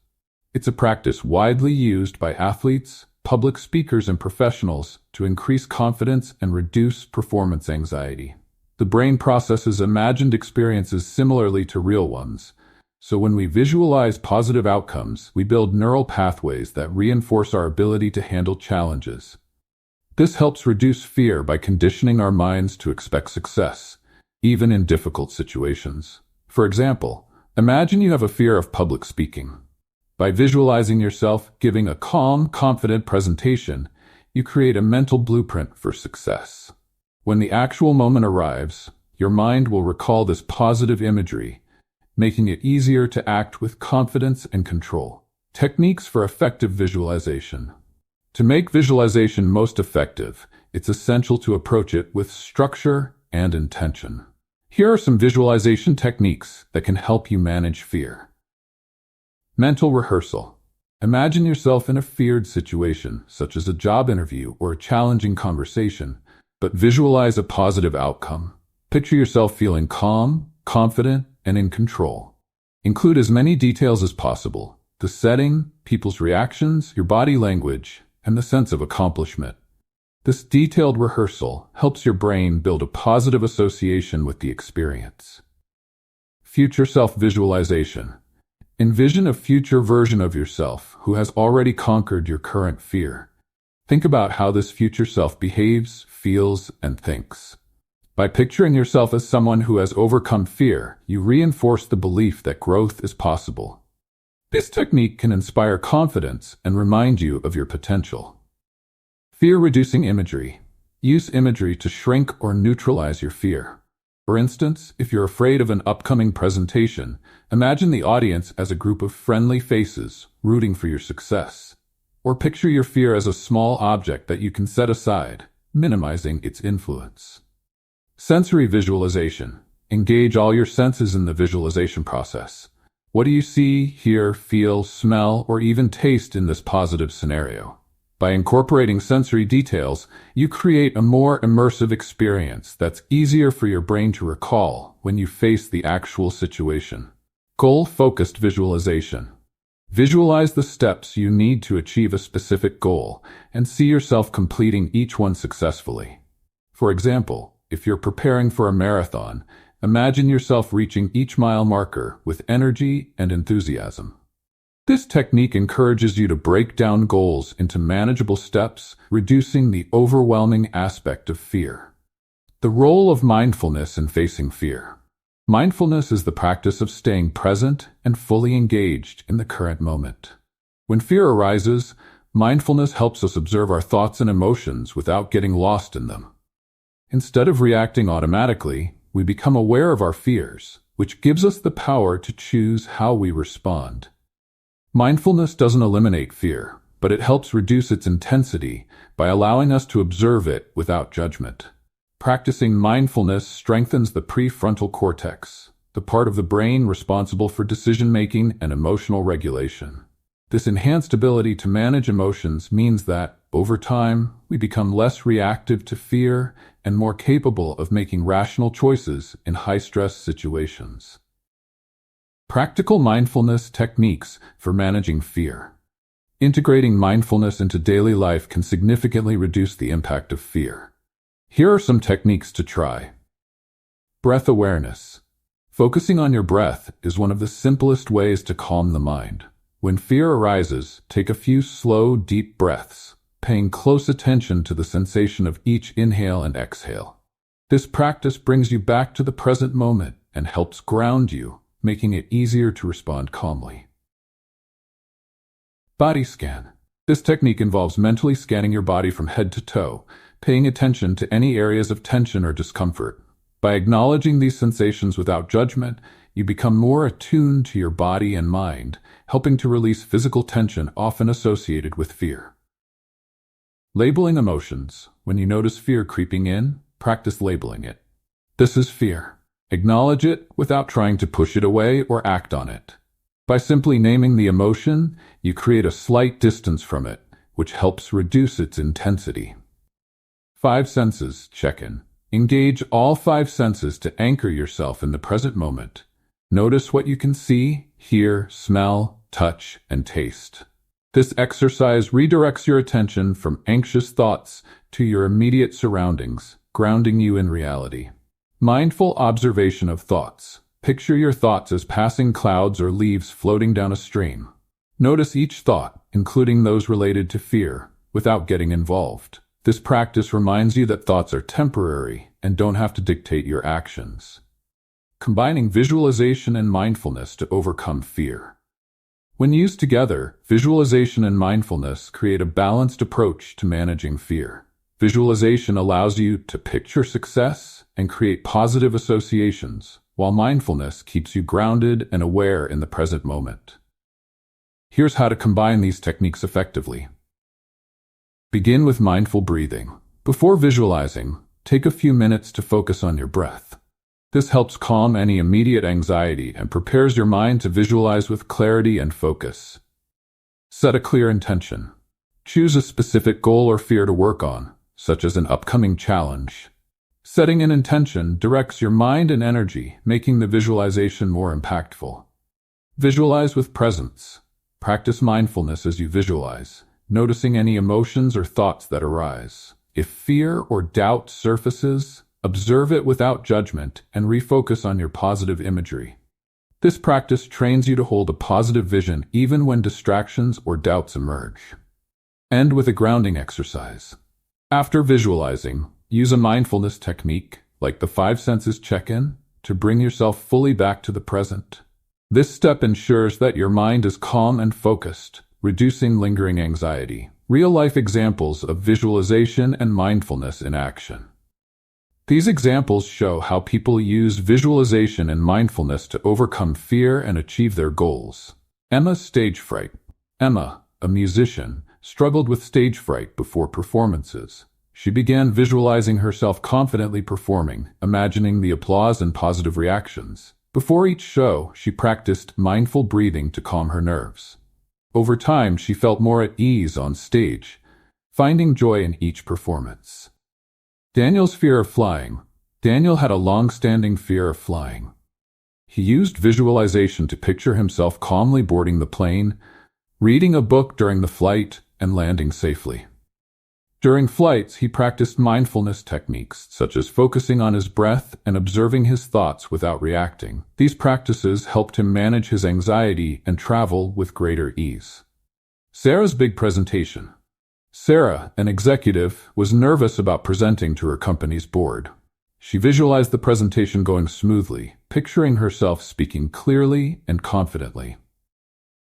It's a practice widely used by athletes, public speakers, and professionals to increase confidence and reduce performance anxiety. The brain processes imagined experiences similarly to real ones, so when we visualize positive outcomes, we build neural pathways that reinforce our ability to handle challenges. This helps reduce fear by conditioning our minds to expect success, even in difficult situations. For example, imagine you have a fear of public speaking. By visualizing yourself giving a calm, confident presentation, you create a mental blueprint for success. When the actual moment arrives, your mind will recall this positive imagery, making it easier to act with confidence and control. Techniques for effective visualization. To make visualization most effective, it's essential to approach it with structure and intention. Here are some visualization techniques that can help you manage fear. Mental rehearsal. Imagine yourself in a feared situation, such as a job interview or a challenging conversation, but visualize a positive outcome. Picture yourself feeling calm, confident, and in control. Include as many details as possible: the setting, people's reactions, your body language, and the sense of accomplishment. This detailed rehearsal helps your brain build a positive association with the experience. Future self-visualization. Envision a future version of yourself who has already conquered your current fear. Think about how this future self behaves, feels, and thinks. By picturing yourself as someone who has overcome fear, you reinforce the belief that growth is possible. This technique can inspire confidence and remind you of your potential. Fear-reducing imagery. Use imagery to shrink or neutralize your fear. For instance, if you're afraid of an upcoming presentation, imagine the audience as a group of friendly faces rooting for your success. Or picture your fear as a small object that you can set aside, minimizing its influence. Sensory visualization. Engage all your senses in the visualization process. What do you see, hear, feel, smell, or even taste in this positive scenario? By incorporating sensory details, you create a more immersive experience that's easier for your brain to recall when you face the actual situation. Goal-focused visualization. Visualize the steps you need to achieve a specific goal and see yourself completing each one successfully. For example, if you're preparing for a marathon, imagine yourself reaching each mile marker with energy and enthusiasm. This technique encourages you to break down goals into manageable steps, reducing the overwhelming aspect of fear. The role of mindfulness in facing fear. Mindfulness is the practice of staying present and fully engaged in the current moment. When fear arises, mindfulness helps us observe our thoughts and emotions without getting lost in them. Instead of reacting automatically, we become aware of our fears, which gives us the power to choose how we respond. Mindfulness doesn't eliminate fear, but it helps reduce its intensity by allowing us to observe it without judgment. Practicing mindfulness strengthens the prefrontal cortex, the part of the brain responsible for decision-making and emotional regulation. This enhanced ability to manage emotions means that, over time, we become less reactive to fear and more capable of making rational choices in high-stress situations. Practical mindfulness techniques for managing fear. Integrating mindfulness into daily life can significantly reduce the impact of fear. Here are some techniques to try. Breath awareness. Focusing on your breath is one of the simplest ways to calm the mind. When fear arises, take a few slow, deep breaths, paying close attention to the sensation of each inhale and exhale. This practice brings you back to the present moment and helps ground you, making it easier to respond calmly. Body scan. This technique involves mentally scanning your body from head to toe, paying attention to any areas of tension or discomfort. By acknowledging these sensations without judgment, you become more attuned to your body and mind, helping to release physical tension often associated with fear. Labeling emotions. When you notice fear creeping in, practice labeling it. This is fear. Acknowledge it without trying to push it away or act on it. By simply naming the emotion, you create a slight distance from it, which helps reduce its intensity. 5 senses check-in. Engage all 5 senses to anchor yourself in the present moment. Notice what you can see, hear, smell, touch, and taste. This exercise redirects your attention from anxious thoughts to your immediate surroundings, grounding you in reality. Mindful observation of thoughts. Picture your thoughts as passing clouds or leaves floating down a stream. Notice each thought, including those related to fear, without getting involved. This practice reminds you that thoughts are temporary and don't have to dictate your actions. Combining visualization and mindfulness to overcome fear. When used together, visualization and mindfulness create a balanced approach to managing fear. Visualization allows you to picture success and create positive associations, while mindfulness keeps you grounded and aware in the present moment. Here's how to combine these techniques effectively. Begin with mindful breathing. Before visualizing, take a few minutes to focus on your breath. This helps calm any immediate anxiety and prepares your mind to visualize with clarity and focus. Set a clear intention. Choose a specific goal or fear to work on, such as an upcoming challenge. Setting an intention directs your mind and energy, making the visualization more impactful. Visualize with presence. Practice mindfulness as you visualize, noticing any emotions or thoughts that arise. If fear or doubt surfaces, observe it without judgment and refocus on your positive imagery. This practice trains you to hold a positive vision even when distractions or doubts emerge. End with a grounding exercise. After visualizing, use a mindfulness technique, like the 5 senses check-in, to bring yourself fully back to the present. This step ensures that your mind is calm and focused, reducing lingering anxiety. Real-life examples of visualization and mindfulness in action. These examples show how people use visualization and mindfulness to overcome fear and achieve their goals. Emma's stage fright. Emma, a musician, struggled with stage fright before performances. She began visualizing herself confidently performing, imagining the applause and positive reactions. Before each show, she practiced mindful breathing to calm her nerves. Over time, she felt more at ease on stage, finding joy in each performance. Daniel's fear of flying. Daniel had a long-standing fear of flying. He used visualization to picture himself calmly boarding the plane, reading a book during the flight, and landing safely. During flights, he practiced mindfulness techniques, such as focusing on his breath and observing his thoughts without reacting. These practices helped him manage his anxiety and travel with greater ease. Sarah's big presentation. Sarah, an executive, was nervous about presenting to her company's board. She visualized the presentation going smoothly, picturing herself speaking clearly and confidently.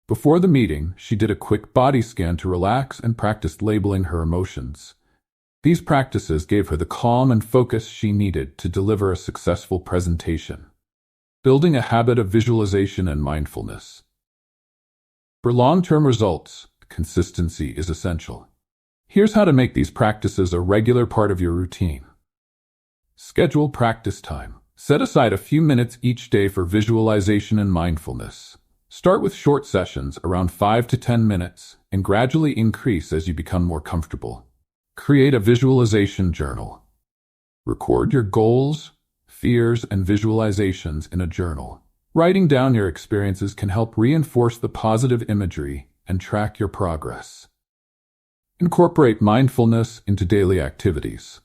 Before the meeting, she did a quick body scan to relax and practiced labeling her emotions. These practices gave her the calm and focus she needed to deliver a successful presentation. Building a habit of visualization and mindfulness. For long-term results, consistency is essential. Here's how to make these practices a regular part of your routine. Schedule practice time. Set aside a few minutes each day for visualization and mindfulness. Start with short sessions, around 5 to 10 minutes, and gradually increase as you become more comfortable. Create a visualization journal. Record your goals, fears, and visualizations in a journal. Writing down your experiences can help reinforce the positive imagery and track your progress. Incorporate mindfulness into daily activities.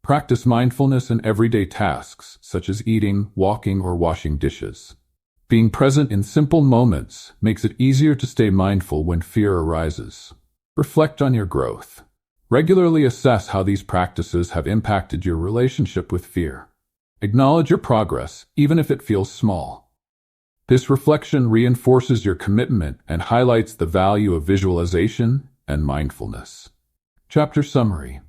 Practice mindfulness in everyday tasks, such as eating, walking, or washing dishes. Being present in simple moments makes it easier to stay mindful when fear arises. Reflect on your growth. Regularly assess how these practices have impacted your relationship with fear. Acknowledge your progress, even if it feels small. This reflection reinforces your commitment and highlights the value of visualization and mindfulness. Chapter Summary.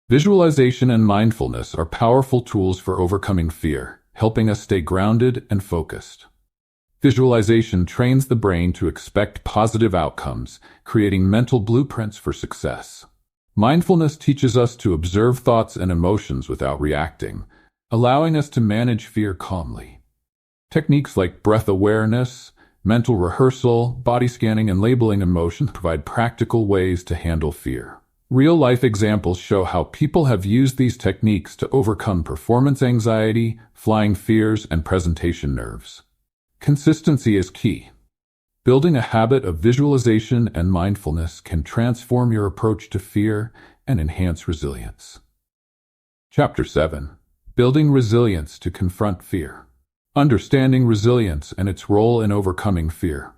Visualization and mindfulness are powerful tools for overcoming fear, helping us stay grounded and focused. Visualization trains the brain to expect positive outcomes, creating mental blueprints for success. Mindfulness teaches us to observe thoughts and emotions without reacting, allowing us to manage fear calmly. Techniques like breath awareness, mental rehearsal, body scanning, and labeling emotions provide practical ways to handle fear. Real-life examples show how people have used these techniques to overcome performance anxiety, flying fears, and presentation nerves. Consistency is key. Building a habit of visualization and mindfulness can transform your approach to fear and enhance resilience. Chapter 7. Building resilience to confront fear. Understanding resilience and its role in overcoming fear.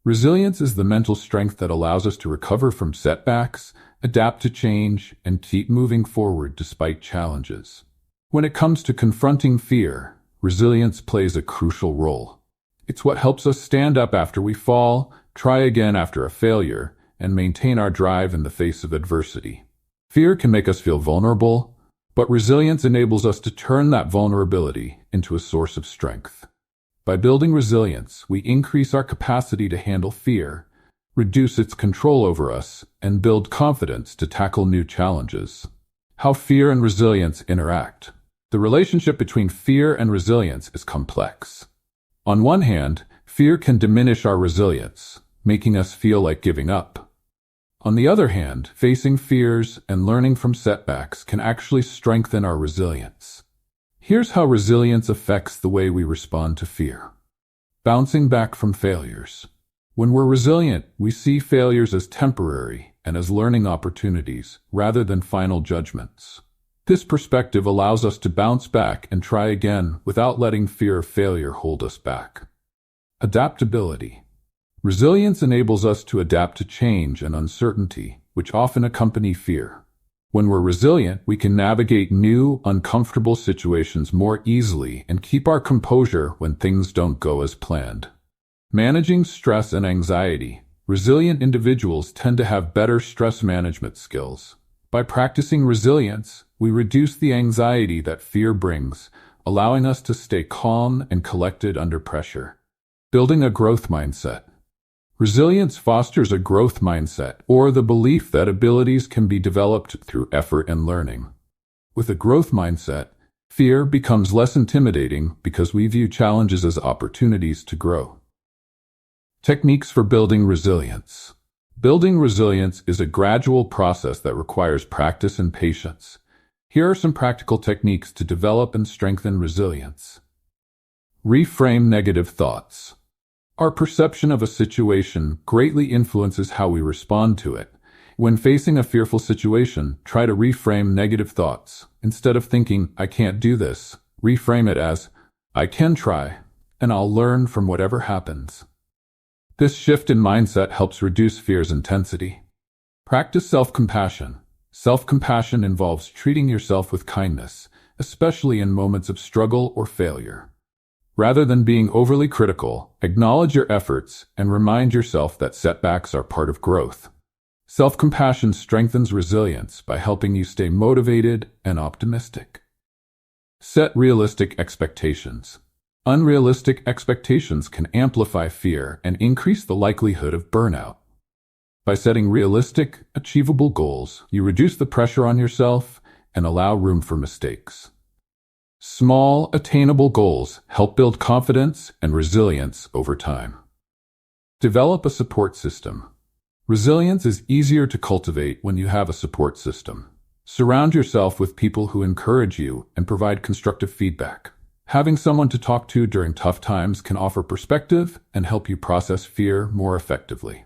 Resilience is the mental strength that allows us to recover from setbacks, adapt to change, and keep moving forward despite challenges. When it comes to confronting fear, resilience plays a crucial role. It's what helps us stand up after we fall, try again after a failure, and maintain our drive in the face of adversity. Fear can make us feel vulnerable, but resilience enables us to turn that vulnerability into a source of strength. By building resilience, we increase our capacity to handle fear, reduce its control over us, and build confidence to tackle new challenges. How fear and resilience interact. The relationship between fear and resilience is complex. On one hand, fear can diminish our resilience, making us feel like giving up. On the other hand, facing fears and learning from setbacks can actually strengthen our resilience. Here's how resilience affects the way we respond to fear. Bouncing back from failures. When we're resilient, we see failures as temporary and as learning opportunities rather than final judgments. This perspective allows us to bounce back and try again without letting fear of failure hold us back. Adaptability. Resilience enables us to adapt to change and uncertainty, which often accompany fear. When we're resilient, we can navigate new, uncomfortable situations more easily and keep our composure when things don't go as planned. Managing stress and anxiety. Resilient individuals tend to have better stress management skills. By practicing resilience, we reduce the anxiety that fear brings, allowing us to stay calm and collected under pressure. Building a growth mindset. Resilience fosters a growth mindset, or the belief that abilities can be developed through effort and learning. With a growth mindset, fear becomes less intimidating because we view challenges as opportunities to grow. Techniques for building resilience. Building resilience is a gradual process that requires practice and patience. Here are some practical techniques to develop and strengthen resilience. Reframe negative thoughts. Our perception of a situation greatly influences how we respond to it. When facing a fearful situation, try to reframe negative thoughts. Instead of thinking, "I can't do this," reframe it as, "I can try, and I'll learn from whatever happens." This shift in mindset helps reduce fear's intensity. Practice self-compassion. Self-compassion involves treating yourself with kindness, especially in moments of struggle or failure. Rather than being overly critical, acknowledge your efforts and remind yourself that setbacks are part of growth. Self-compassion strengthens resilience by helping you stay motivated and optimistic. Set realistic expectations. Unrealistic expectations can amplify fear and increase the likelihood of burnout. By setting realistic, achievable goals, you reduce the pressure on yourself and allow room for mistakes. Small, attainable goals help build confidence and resilience over time. Develop a support system. Resilience is easier to cultivate when you have a support system. Surround yourself with people who encourage you and provide constructive feedback. Having someone to talk to during tough times can offer perspective and help you process fear more effectively.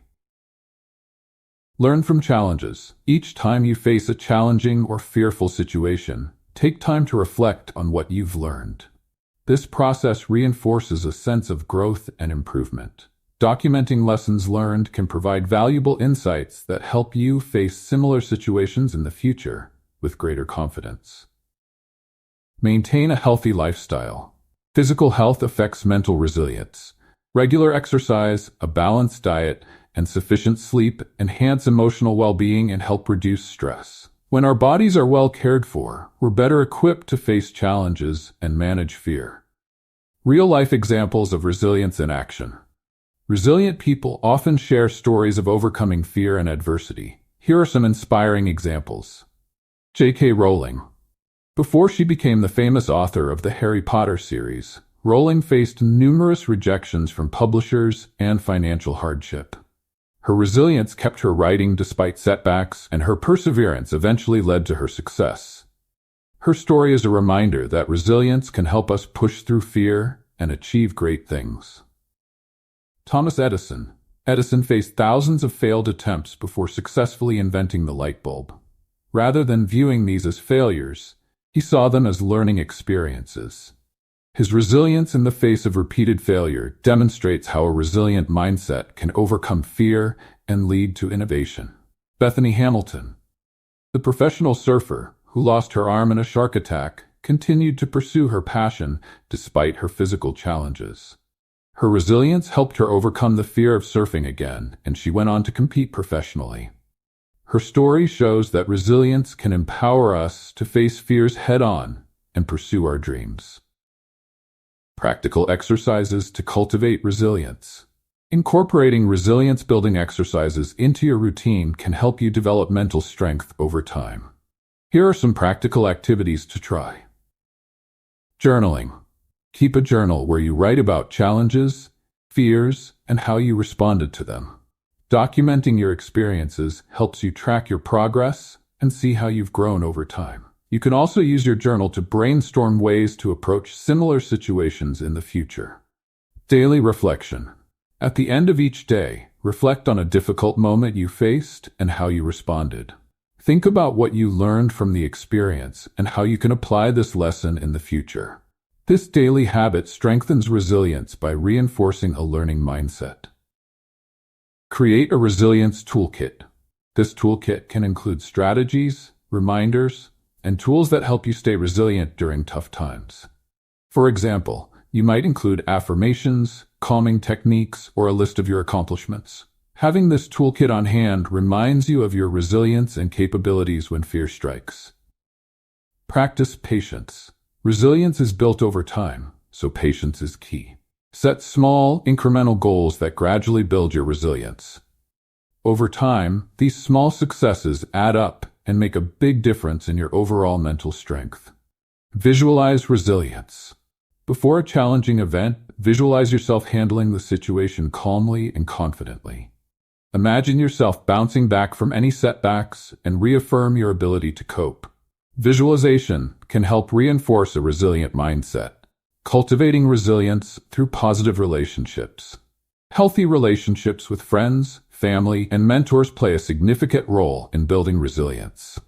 Learn from challenges. Each time you face a challenging or fearful situation, take time to reflect on what you've learned. This process reinforces a sense of growth and improvement. Documenting lessons learned can provide valuable insights that help you face similar situations in the future with greater confidence. Maintain a healthy lifestyle. Physical health affects mental resilience. Regular exercise, a balanced diet, and sufficient sleep enhance emotional well-being and help reduce stress. When our bodies are well cared for, we're better equipped to face challenges and manage fear. Real-life examples of resilience in action. Resilient people often share stories of overcoming fear and adversity. Here are some inspiring examples. J.K. Rowling. Before she became the famous author of the Harry Potter series, Rowling faced numerous rejections from publishers and financial hardship. Her resilience kept her writing despite setbacks, and her perseverance eventually led to her success. Her story is a reminder that resilience can help us push through fear and achieve great things. Thomas Edison. Edison faced thousands of failed attempts before successfully inventing the light bulb. Rather than viewing these as failures, he saw them as learning experiences. His resilience in the face of repeated failure demonstrates how a resilient mindset can overcome fear and lead to innovation. Bethany Hamilton. The professional surfer, who lost her arm in a shark attack, continued to pursue her passion despite her physical challenges. Her resilience helped her overcome the fear of surfing again, and she went on to compete professionally. Her story shows that resilience can empower us to face fears head-on and pursue our dreams. Practical exercises to cultivate resilience. Incorporating resilience-building exercises into your routine can help you develop mental strength over time. Here are some practical activities to try. Journaling. Keep a journal where you write about challenges, fears, and how you responded to them. Documenting your experiences helps you track your progress and see how you've grown over time. You can also use your journal to brainstorm ways to approach similar situations in the future. Daily reflection. At the end of each day, reflect on a difficult moment you faced and how you responded. Think about what you learned from the experience and how you can apply this lesson in the future. This daily habit strengthens resilience by reinforcing a learning mindset. Create a resilience toolkit. This toolkit can include strategies, reminders, and tools that help you stay resilient during tough times. For example, you might include affirmations, calming techniques, or a list of your accomplishments. Having this toolkit on hand reminds you of your resilience and capabilities when fear strikes. Practice patience. Resilience is built over time, so patience is key. Set small, incremental goals that gradually build your resilience. Over time, these small successes add up and make a big difference in your overall mental strength. Visualize resilience. Before a challenging event, visualize yourself handling the situation calmly and confidently. Imagine yourself bouncing back from any setbacks and reaffirm your ability to cope. Visualization can help reinforce a resilient mindset. Cultivating resilience through positive relationships. Healthy relationships with friends, family, and mentors play a significant role in building resilience.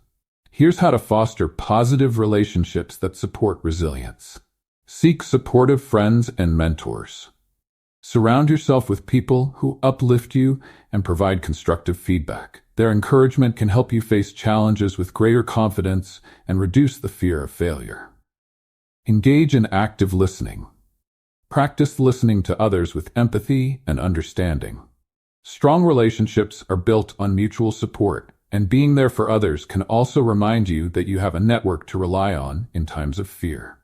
Here's how to foster positive relationships that support resilience. Seek supportive friends and mentors. Surround yourself with people who uplift you and provide constructive feedback. Their encouragement can help you face challenges with greater confidence and reduce the fear of failure. Engage in active listening. Practice listening to others with empathy and understanding. Strong relationships are built on mutual support, and being there for others can also remind you that you have a network to rely on in times of fear.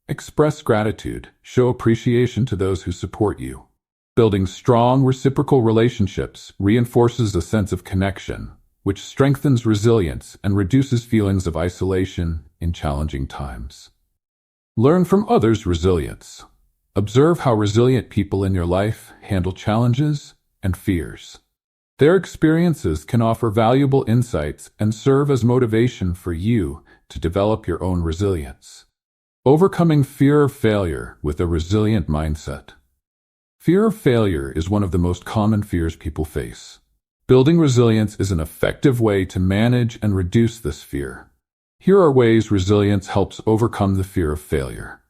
Express gratitude. Show appreciation to those who support you. Building strong reciprocal relationships reinforces a sense of connection, which strengthens resilience and reduces feelings of isolation in challenging times. Learn from others' resilience. Observe how resilient people in your life handle challenges and fears. Their experiences can offer valuable insights and serve as motivation for you to develop your own resilience. Overcoming fear of failure with a resilient mindset. Fear of failure is one of the most common fears people face. Building resilience is an effective way to manage and reduce this fear. Here are ways resilience helps overcome the fear of failure.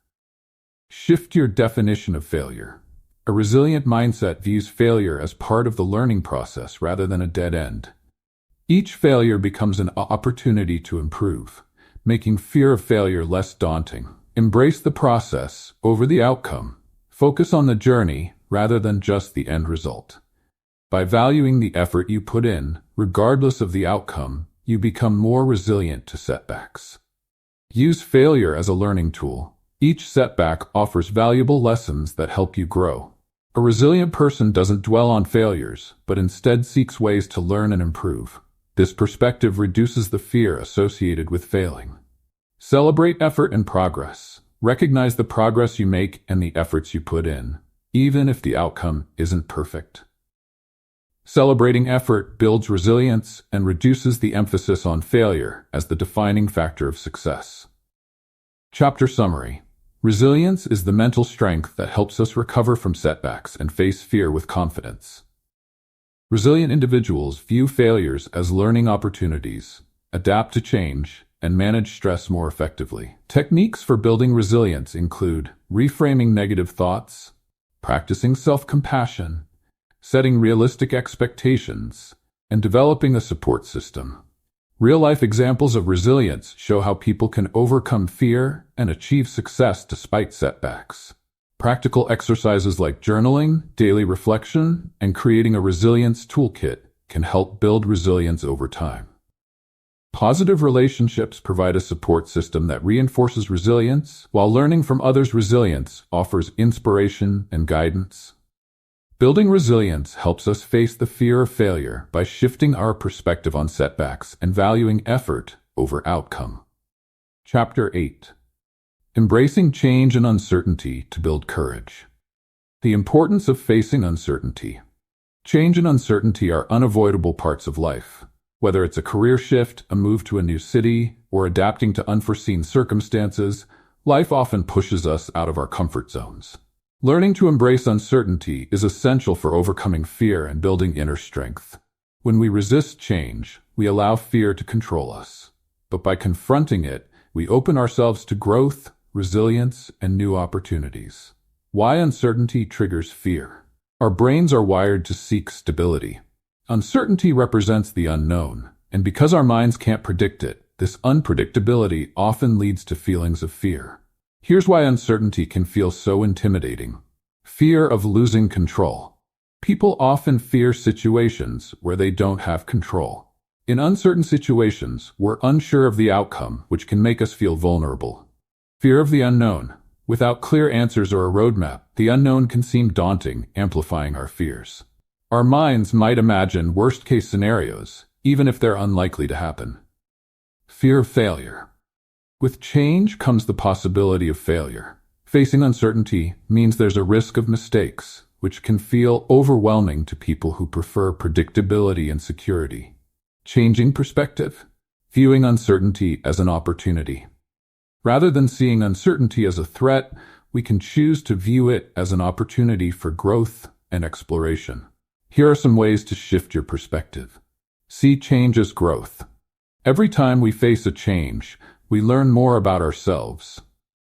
Shift your definition of failure. A resilient mindset views failure as part of the learning process rather than a dead end. Each failure becomes an opportunity to improve, making fear of failure less daunting. Embrace the process over the outcome. Focus on the journey rather than just the end result. By valuing the effort you put in, regardless of the outcome, you become more resilient to setbacks. Use failure as a learning tool. Each setback offers valuable lessons that help you grow. A resilient person doesn't dwell on failures, but instead seeks ways to learn and improve. This perspective reduces the fear associated with failing. Celebrate effort and progress. Recognize the progress you make and the efforts you put in, even if the outcome isn't perfect. Celebrating effort builds resilience and reduces the emphasis on failure as the defining factor of success. Chapter summary. Resilience is the mental strength that helps us recover from setbacks and face fear with confidence. Resilient individuals view failures as learning opportunities, adapt to change, and manage stress more effectively. Techniques for building resilience include reframing negative thoughts, practicing self-compassion, setting realistic expectations, and developing a support system. Real-life examples of resilience show how people can overcome fear and achieve success despite setbacks. Practical exercises like journaling, daily reflection, and creating a resilience toolkit can help build resilience over time. Positive relationships provide a support system that reinforces resilience, while learning from others' resilience offers inspiration and guidance. Building resilience helps us face the fear of failure by shifting our perspective on setbacks and valuing effort over outcome. Chapter 8. Embracing change and uncertainty to build courage. The importance of facing uncertainty. Change and uncertainty are unavoidable parts of life. Whether it's a career shift, a move to a new city, or adapting to unforeseen circumstances, life often pushes us out of our comfort zones. Learning to embrace uncertainty is essential for overcoming fear and building inner strength. When we resist change, we allow fear to control us. But by confronting it, we open ourselves to growth, resilience, and new opportunities. Why uncertainty triggers fear? Our brains are wired to seek stability. Uncertainty represents the unknown, and because our minds can't predict it, this unpredictability often leads to feelings of fear. Here's why uncertainty can feel so intimidating. Fear of losing control. People often fear situations where they don't have control. In uncertain situations, we're unsure of the outcome, which can make us feel vulnerable. Fear of the unknown. Without clear answers or a roadmap, the unknown can seem daunting, amplifying our fears. Our minds might imagine worst-case scenarios, even if they're unlikely to happen. Fear of failure. With change comes the possibility of failure. Facing uncertainty means there's a risk of mistakes, which can feel overwhelming to people who prefer predictability and security. Changing perspective. Viewing uncertainty as an opportunity. Rather than seeing uncertainty as a threat, we can choose to view it as an opportunity for growth and exploration. Here are some ways to shift your perspective. See change as growth. Every time we face a change, we learn more about ourselves.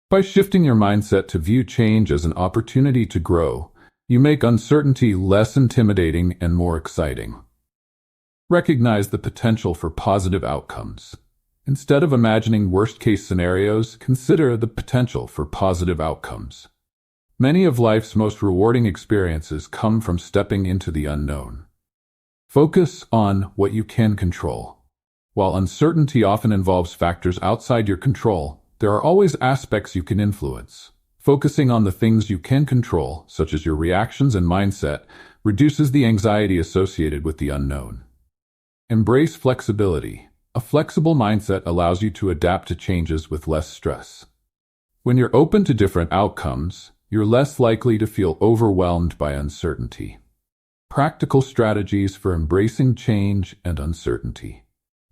By shifting your mindset to view change as an opportunity to grow, you make uncertainty less intimidating and more exciting. Recognize the potential for positive outcomes. Instead of imagining worst-case scenarios, consider the potential for positive outcomes. Many of life's most rewarding experiences come from stepping into the unknown. Focus on what you can control. While uncertainty often involves factors outside your control, there are always aspects you can influence. Focusing on the things you can control, such as your reactions and mindset, reduces the anxiety associated with the unknown. Embrace flexibility. A flexible mindset allows you to adapt to changes with less stress. When you're open to different outcomes, you're less likely to feel overwhelmed by uncertainty. Practical strategies for embracing change and uncertainty.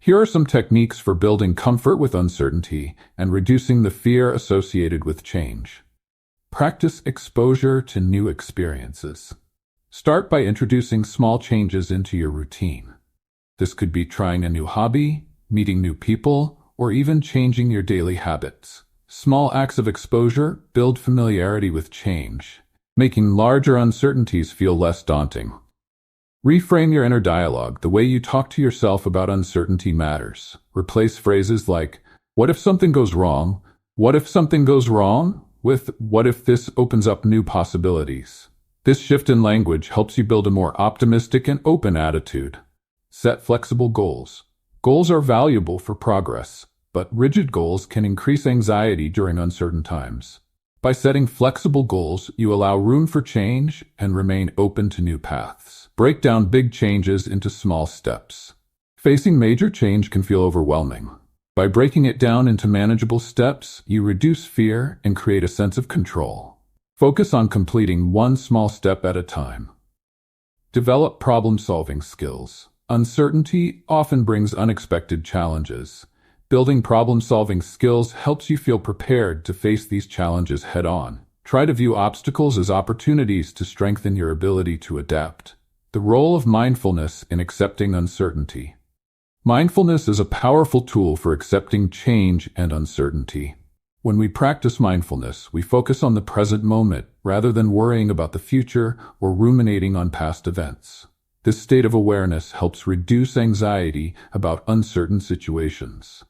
Here are some techniques for building comfort with uncertainty and reducing the fear associated with change. Practice exposure to new experiences. Start by introducing small changes into your routine. This could be trying a new hobby, meeting new people, or even changing your daily habits. Small acts of exposure build familiarity with change, making larger uncertainties feel less daunting. Reframe your inner dialogue. The way you talk to yourself about uncertainty matters. Replace phrases like, "What if something goes wrong?" "What if something goes wrong?" with, "What if this opens up new possibilities?" This shift in language helps you build a more optimistic and open attitude. Set flexible goals. Goals are valuable for progress, but rigid goals can increase anxiety during uncertain times. By setting flexible goals, you allow room for change and remain open to new paths. Break down big changes into small steps. Facing major change can feel overwhelming. By breaking it down into manageable steps, you reduce fear and create a sense of control. Focus on completing one small step at a time. Develop problem-solving skills. Uncertainty often brings unexpected challenges. Building problem-solving skills helps you feel prepared to face these challenges head-on. Try to view obstacles as opportunities to strengthen your ability to adapt. The role of mindfulness in accepting uncertainty. Mindfulness is a powerful tool for accepting change and uncertainty. When we practice mindfulness, we focus on the present moment rather than worrying about the future or ruminating on past events. This state of awareness helps reduce anxiety about uncertain situations.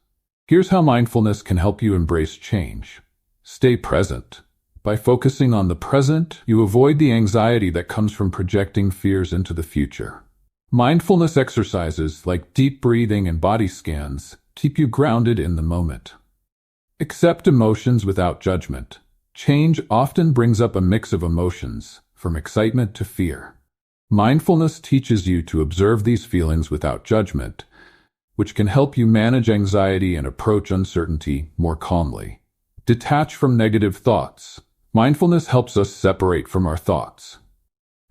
Here's how mindfulness can help you embrace change. Stay present. By focusing on the present, you avoid the anxiety that comes from projecting fears into the future. Mindfulness exercises like deep breathing and body scans keep you grounded in the moment. Accept emotions without judgment. Change often brings up a mix of emotions, from excitement to fear. Mindfulness teaches you to observe these feelings without judgment, which can help you manage anxiety and approach uncertainty more calmly. Detach from negative thoughts. Mindfulness helps us separate from our thoughts.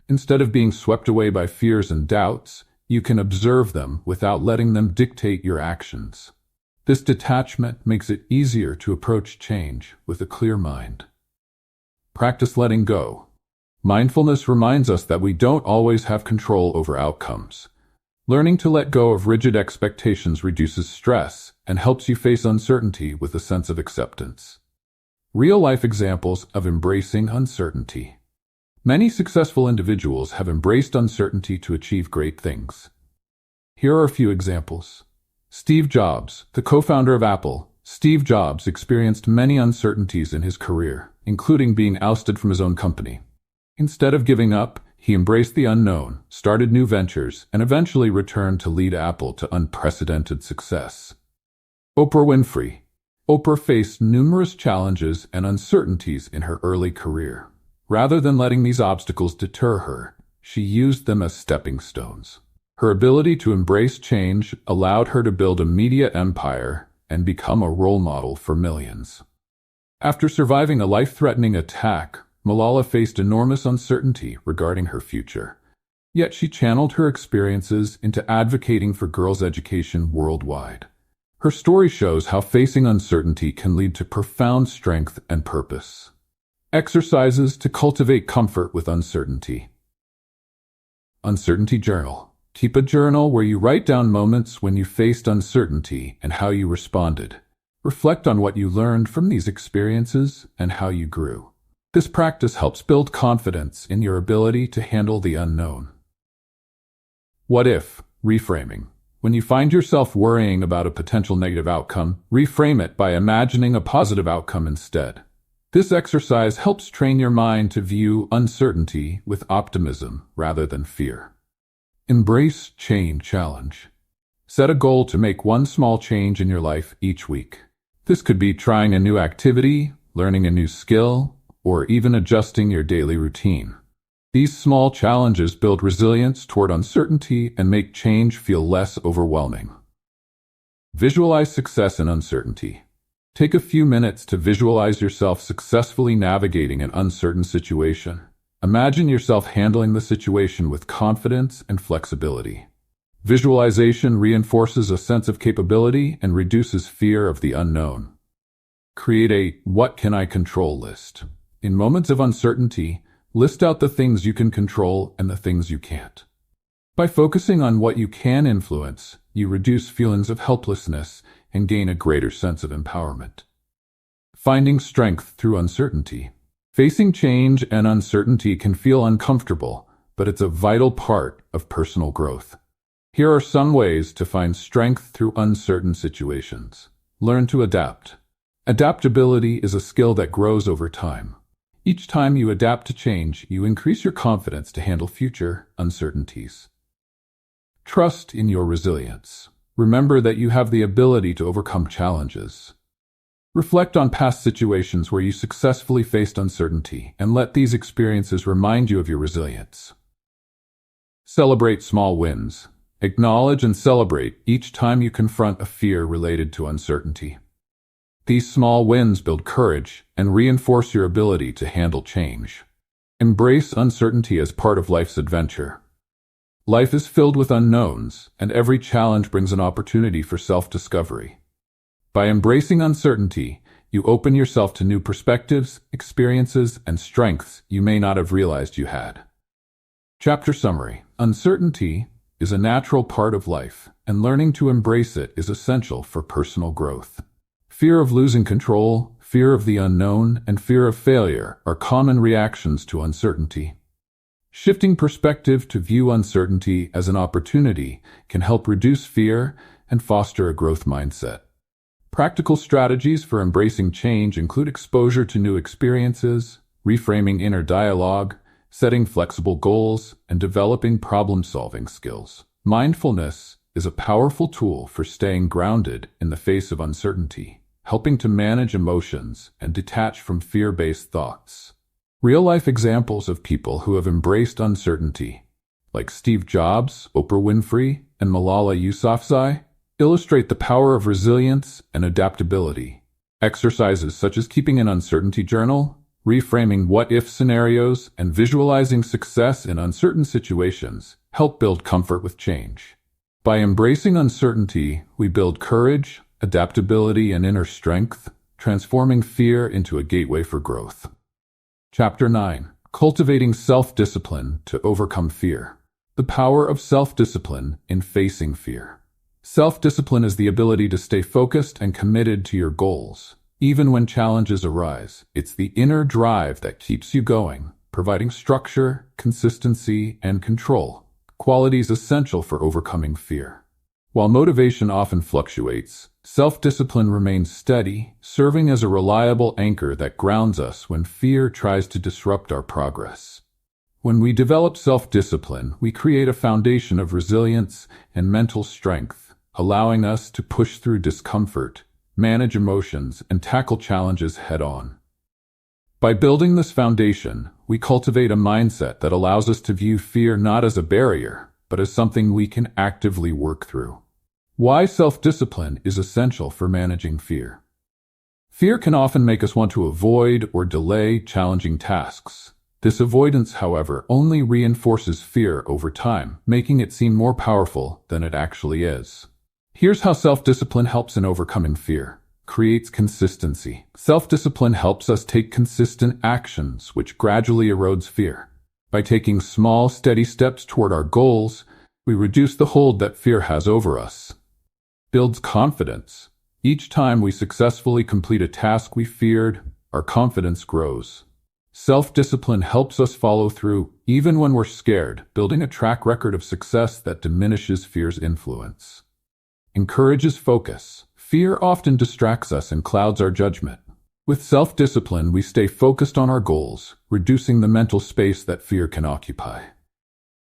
Instead of being swept away by fears and doubts, you can observe them without letting them dictate your actions. This detachment makes it easier to approach change with a clear mind. Practice letting go. Mindfulness reminds us that we don't always have control over outcomes. Learning to let go of rigid expectations reduces stress and helps you face uncertainty with a sense of acceptance. Real-life examples of embracing uncertainty. Many successful individuals have embraced uncertainty to achieve great things. Here are a few examples. Steve Jobs, the co-founder of Apple. Steve Jobs experienced many uncertainties in his career, including being ousted from his own company. Instead of giving up, he embraced the unknown, started new ventures, and eventually returned to lead Apple to unprecedented success. Oprah Winfrey. Oprah faced numerous challenges and uncertainties in her early career. Rather than letting these obstacles deter her, she used them as stepping stones. Her ability to embrace change allowed her to build a media empire and become a role model for millions. After surviving a life-threatening attack, Malala faced enormous uncertainty regarding her future. Yet she channeled her experiences into advocating for girls' education worldwide. Her story shows how facing uncertainty can lead to profound strength and purpose. Exercises to cultivate comfort with uncertainty. Uncertainty journal. Keep a journal where you write down moments when you faced uncertainty and how you responded. Reflect on what you learned from these experiences and how you grew. This practice helps build confidence in your ability to handle the unknown. What if? Reframing. When you find yourself worrying about a potential negative outcome, reframe it by imagining a positive outcome instead. This exercise helps train your mind to view uncertainty with optimism rather than fear. Embrace change challenge. Set a goal to make one small change in your life each week. This could be trying a new activity, learning a new skill, or even adjusting your daily routine. These small challenges build resilience toward uncertainty and make change feel less overwhelming. Visualize success in uncertainty. Take a few minutes to visualize yourself successfully navigating an uncertain situation. Imagine yourself handling the situation with confidence and flexibility. Visualization reinforces a sense of capability and reduces fear of the unknown. Create a "what can I control" list. In moments of uncertainty, list out the things you can control and the things you can't. By focusing on what you can influence, you reduce feelings of helplessness and gain a greater sense of empowerment. Finding strength through uncertainty. Facing change and uncertainty can feel uncomfortable, but it's a vital part of personal growth. Here are some ways to find strength through uncertain situations. Learn to adapt. Adaptability is a skill that grows over time. Each time you adapt to change, you increase your confidence to handle future uncertainties. Trust in your resilience. Remember that you have the ability to overcome challenges. Reflect on past situations where you successfully faced uncertainty and let these experiences remind you of your resilience. Celebrate small wins. Acknowledge and celebrate each time you confront a fear related to uncertainty. These small wins build courage and reinforce your ability to handle change. Embrace uncertainty as part of life's adventure. Life is filled with unknowns, and every challenge brings an opportunity for self-discovery. By embracing uncertainty, you open yourself to new perspectives, experiences, and strengths you may not have realized you had. Chapter summary. Uncertainty is a natural part of life, and learning to embrace it is essential for personal growth. Fear of losing control, fear of the unknown, and fear of failure are common reactions to uncertainty. Shifting perspective to view uncertainty as an opportunity can help reduce fear and foster a growth mindset. Practical strategies for embracing change include exposure to new experiences, reframing inner dialogue, setting flexible goals, and developing problem-solving skills. Mindfulness is a powerful tool for staying grounded in the face of uncertainty, helping to manage emotions and detach from fear-based thoughts. Real-life examples of people who have embraced uncertainty, like Steve Jobs, Oprah Winfrey, and Malala Yousafzai, illustrate the power of resilience and adaptability. Exercises such as keeping an uncertainty journal, reframing what-if scenarios, and visualizing success in uncertain situations help build comfort with change. By embracing uncertainty, we build courage, adaptability, and inner strength, transforming fear into a gateway for growth. Chapter 9. Cultivating self-discipline to overcome fear. The power of self-discipline in facing fear. Self-discipline is the ability to stay focused and committed to your goals, even when challenges arise. It's the inner drive that keeps you going, providing structure, consistency, and control, qualities essential for overcoming fear. While motivation often fluctuates, self-discipline remains steady, serving as a reliable anchor that grounds us when fear tries to disrupt our progress. When we develop self-discipline, we create a foundation of resilience and mental strength, allowing us to push through discomfort, manage emotions, and tackle challenges head-on. By building this foundation, we cultivate a mindset that allows us to view fear not as a barrier, but as something we can actively work through. Why self-discipline is essential for managing fear. Fear can often make us want to avoid or delay challenging tasks. This avoidance, however, only reinforces fear over time, making it seem more powerful than it actually is. Here's how self-discipline helps in overcoming fear. Creates consistency. Self-discipline helps us take consistent actions, which gradually erodes fear. By taking small, steady steps toward our goals, we reduce the hold that fear has over us. Builds confidence. Each time we successfully complete a task we feared, our confidence grows. Self-discipline helps us follow through, even when we're scared, building a track record of success that diminishes fear's influence. Encourages focus. Fear often distracts us and clouds our judgment. With self-discipline, we stay focused on our goals, reducing the mental space that fear can occupy.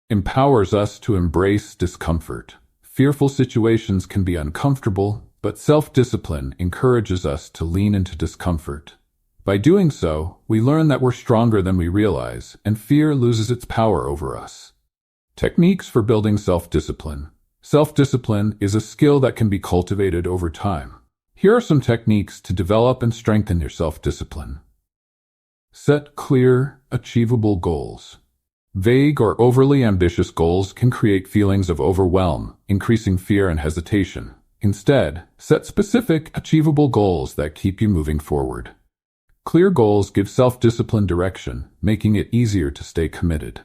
Empowers us to embrace discomfort. Fearful situations can be uncomfortable, but self-discipline encourages us to lean into discomfort. By doing so, we learn that we're stronger than we realize, and fear loses its power over us. Techniques for building self-discipline. Self-discipline is a skill that can be cultivated over time. Here are some techniques to develop and strengthen your self-discipline. Set clear, achievable goals. Vague or overly ambitious goals can create feelings of overwhelm, increasing fear and hesitation. Instead, set specific, achievable goals that keep you moving forward. Clear goals give self-discipline direction, making it easier to stay committed.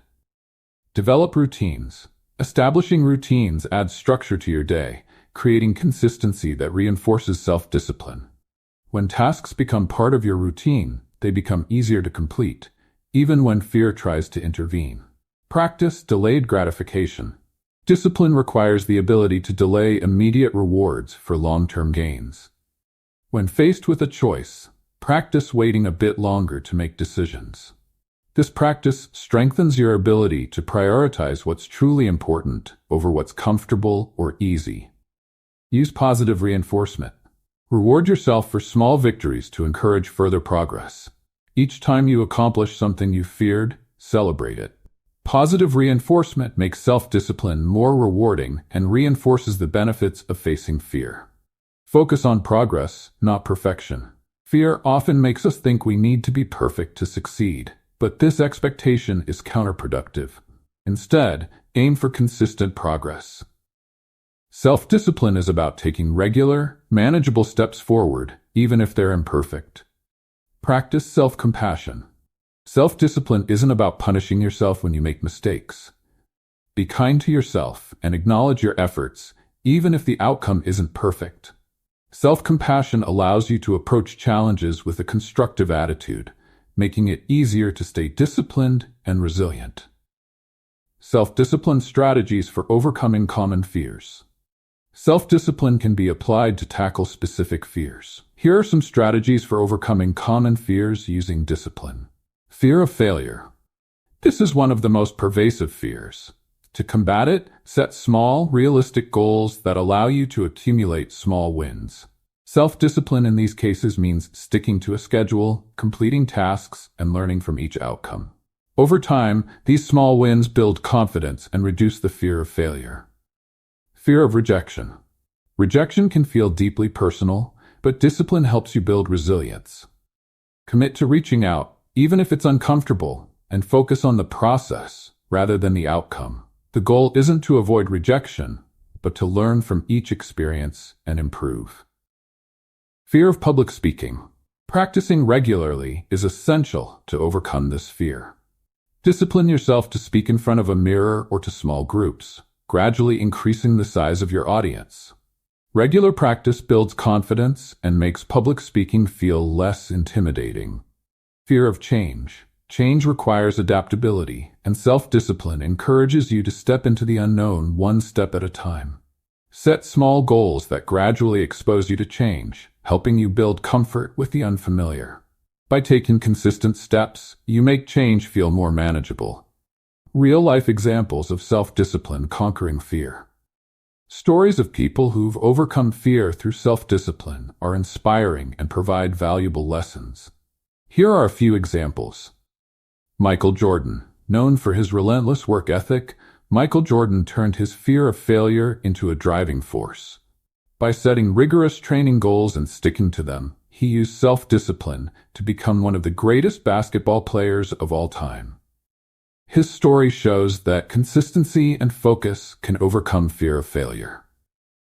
Develop routines. Establishing routines adds structure to your day, creating consistency that reinforces self-discipline. When tasks become part of your routine, they become easier to complete, even when fear tries to intervene. Practice delayed gratification. Discipline requires the ability to delay immediate rewards for long-term gains. When faced with a choice, practice waiting a bit longer to make decisions. This practice strengthens your ability to prioritize what's truly important over what's comfortable or easy. Use positive reinforcement. Reward yourself for small victories to encourage further progress. Each time you accomplish something you feared, celebrate it. Positive reinforcement makes self-discipline more rewarding and reinforces the benefits of facing fear. Focus on progress, not perfection. Fear often makes us think we need to be perfect to succeed, but this expectation is counterproductive. Instead, aim for consistent progress. Self-discipline is about taking regular, manageable steps forward, even if they're imperfect. Practice self-compassion. Self-discipline isn't about punishing yourself when you make mistakes. Be kind to yourself and acknowledge your efforts, even if the outcome isn't perfect. Self-compassion allows you to approach challenges with a constructive attitude, making it easier to stay disciplined and resilient. Self-discipline strategies for overcoming common fears. Self-discipline can be applied to tackle specific fears. Here are some strategies for overcoming common fears using discipline. Fear of failure. This is one of the most pervasive fears. To combat it, set small, realistic goals that allow you to accumulate small wins. Self-discipline in these cases means sticking to a schedule, completing tasks, and learning from each outcome. Over time, these small wins build confidence and reduce the fear of failure. Fear of rejection. Rejection can feel deeply personal, but discipline helps you build resilience. Commit to reaching out, even if it's uncomfortable, and focus on the process rather than the outcome. The goal isn't to avoid rejection, but to learn from each experience and improve. Fear of public speaking. Practicing regularly is essential to overcome this fear. Discipline yourself to speak in front of a mirror or to small groups, gradually increasing the size of your audience. Regular practice builds confidence and makes public speaking feel less intimidating. Fear of change. Change requires adaptability, and self-discipline encourages you to step into the unknown one step at a time. Set small goals that gradually expose you to change, helping you build comfort with the unfamiliar. By taking consistent steps, you make change feel more manageable. Real-life examples of self-discipline conquering fear. Stories of people who've overcome fear through self-discipline are inspiring and provide valuable lessons. Here are a few examples. Michael Jordan. Known for his relentless work ethic, Michael Jordan turned his fear of failure into a driving force. By setting rigorous training goals and sticking to them, he used self-discipline to become one of the greatest basketball players of all time. His story shows that consistency and focus can overcome fear of failure.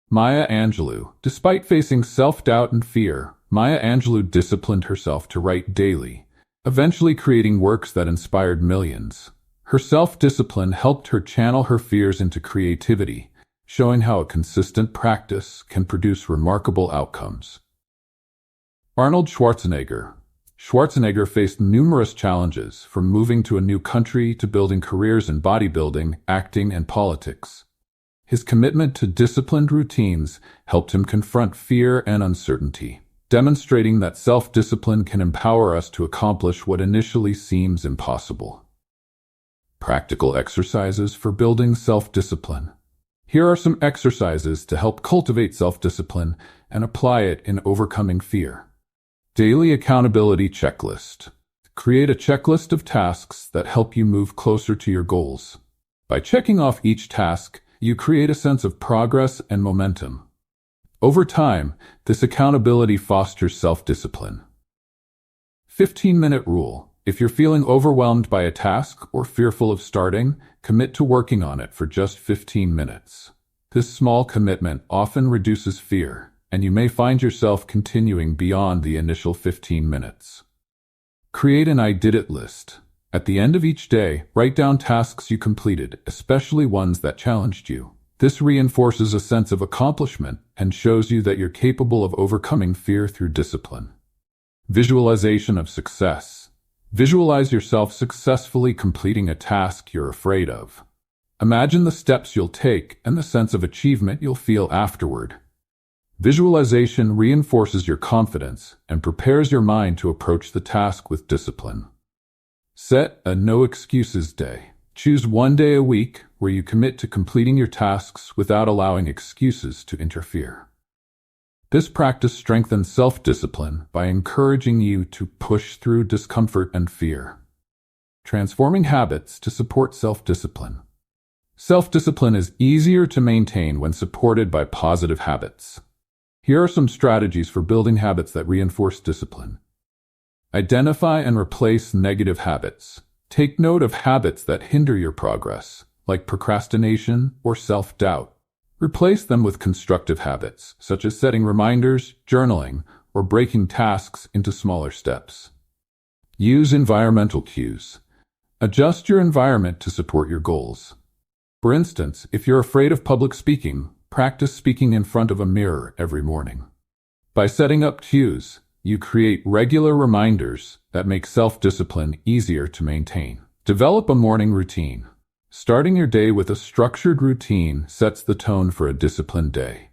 Maya Angelou. Despite facing self-doubt and fear, Maya Angelou disciplined herself to write daily, eventually creating works that inspired millions. Her self-discipline helped her channel her fears into creativity, showing how a consistent practice can produce remarkable outcomes. Arnold Schwarzenegger. Schwarzenegger faced numerous challenges, from moving to a new country to building careers in bodybuilding, acting, and politics. His commitment to disciplined routines helped him confront fear and uncertainty, demonstrating that self-discipline can empower us to accomplish what initially seems impossible. Practical exercises for building self-discipline. Here are some exercises to help cultivate self-discipline and apply it in overcoming fear. Daily accountability checklist. Create a checklist of tasks that help you move closer to your goals. By checking off each task, you create a sense of progress and momentum. Over time, this accountability fosters self-discipline. 15-minute rule. If you're feeling overwhelmed by a task or fearful of starting, commit to working on it for just 15 minutes. This small commitment often reduces fear, and you may find yourself continuing beyond the initial 15 minutes. Create an I did it list. At the end of each day, write down tasks you completed, especially ones that challenged you. This reinforces a sense of accomplishment and shows you that you're capable of overcoming fear through discipline. Visualization of success. Visualize yourself successfully completing a task you're afraid of. Imagine the steps you'll take and the sense of achievement you'll feel afterward. Visualization reinforces your confidence and prepares your mind to approach the task with discipline. Set a no excuses day. Choose one day a week where you commit to completing your tasks without allowing excuses to interfere. This practice strengthens self-discipline by encouraging you to push through discomfort and fear. Transforming habits to support self-discipline. Self-discipline is easier to maintain when supported by positive habits. Here are some strategies for building habits that reinforce discipline. Identify and replace negative habits. Take note of habits that hinder your progress, like procrastination or self-doubt. Replace them with constructive habits, such as setting reminders, journaling, or breaking tasks into smaller steps. Use environmental cues. Adjust your environment to support your goals. For instance, if you're afraid of public speaking, practice speaking in front of a mirror every morning. By setting up cues, you create regular reminders that make self-discipline easier to maintain. Develop a morning routine. Starting your day with a structured routine sets the tone for a disciplined day.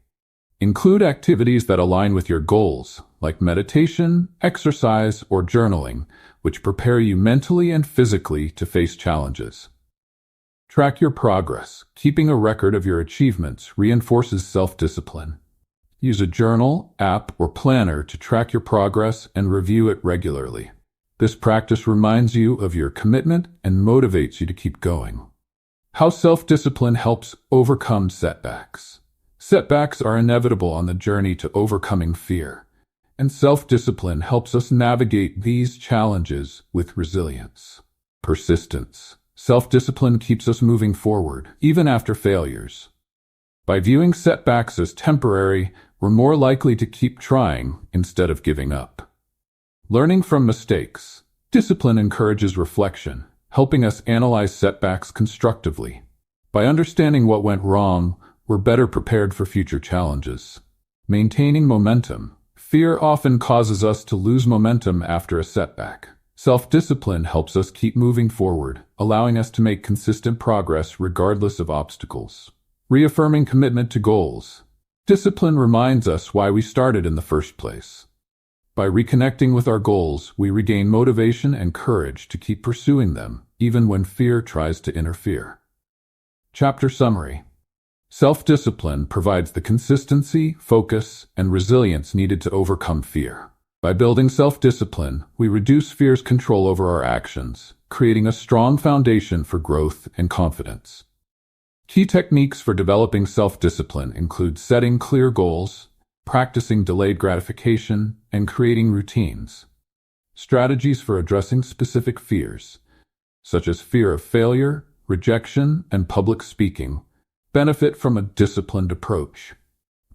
Include activities that align with your goals, like meditation, exercise, or journaling, which prepare you mentally and physically to face challenges. Track your progress. Keeping a record of your achievements reinforces self-discipline. Use a journal, app, or planner to track your progress and review it regularly. This practice reminds you of your commitment and motivates you to keep going. How self-discipline helps overcome setbacks. Setbacks are inevitable on the journey to overcoming fear, and self-discipline helps us navigate these challenges with resilience. Persistence. Self-discipline keeps us moving forward, even after failures. By viewing setbacks as temporary, we're more likely to keep trying instead of giving up. Learning from mistakes. Discipline encourages reflection, helping us analyze setbacks constructively. By understanding what went wrong, we're better prepared for future challenges. Maintaining momentum. Fear often causes us to lose momentum after a setback. Self-discipline helps us keep moving forward, allowing us to make consistent progress regardless of obstacles. Reaffirming commitment to goals. Discipline reminds us why we started in the first place. By reconnecting with our goals, we regain motivation and courage to keep pursuing them, even when fear tries to interfere. Chapter summary. Self-discipline provides the consistency, focus, and resilience needed to overcome fear. By building self-discipline, we reduce fear's control over our actions, creating a strong foundation for growth and confidence. Key techniques for developing self-discipline include setting clear goals, practicing delayed gratification, and creating routines. Strategies for addressing specific fears, such as fear of failure, rejection, and public speaking, benefit from a disciplined approach.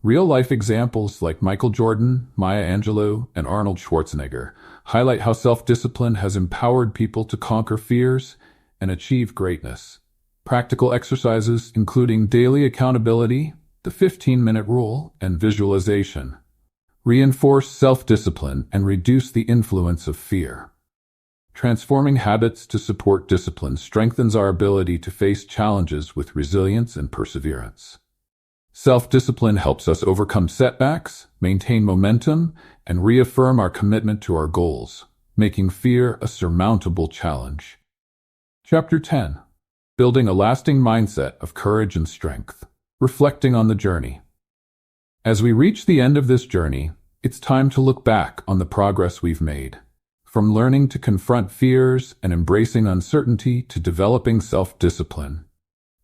Real-life examples like Michael Jordan, Maya Angelou, and Arnold Schwarzenegger highlight how self-discipline has empowered people to conquer fears and achieve greatness. Practical exercises including daily accountability, the 15-minute rule, and visualization reinforce self-discipline and reduce the influence of fear. Transforming habits to support discipline strengthens our ability to face challenges with resilience and perseverance. Self-discipline helps us overcome setbacks, maintain momentum, and reaffirm our commitment to our goals, making fear a surmountable challenge. Chapter 10. Building a lasting mindset of courage and strength. Reflecting on the journey. As we reach the end of this journey, it's time to look back on the progress we've made. From learning to confront fears and embracing uncertainty to developing self-discipline,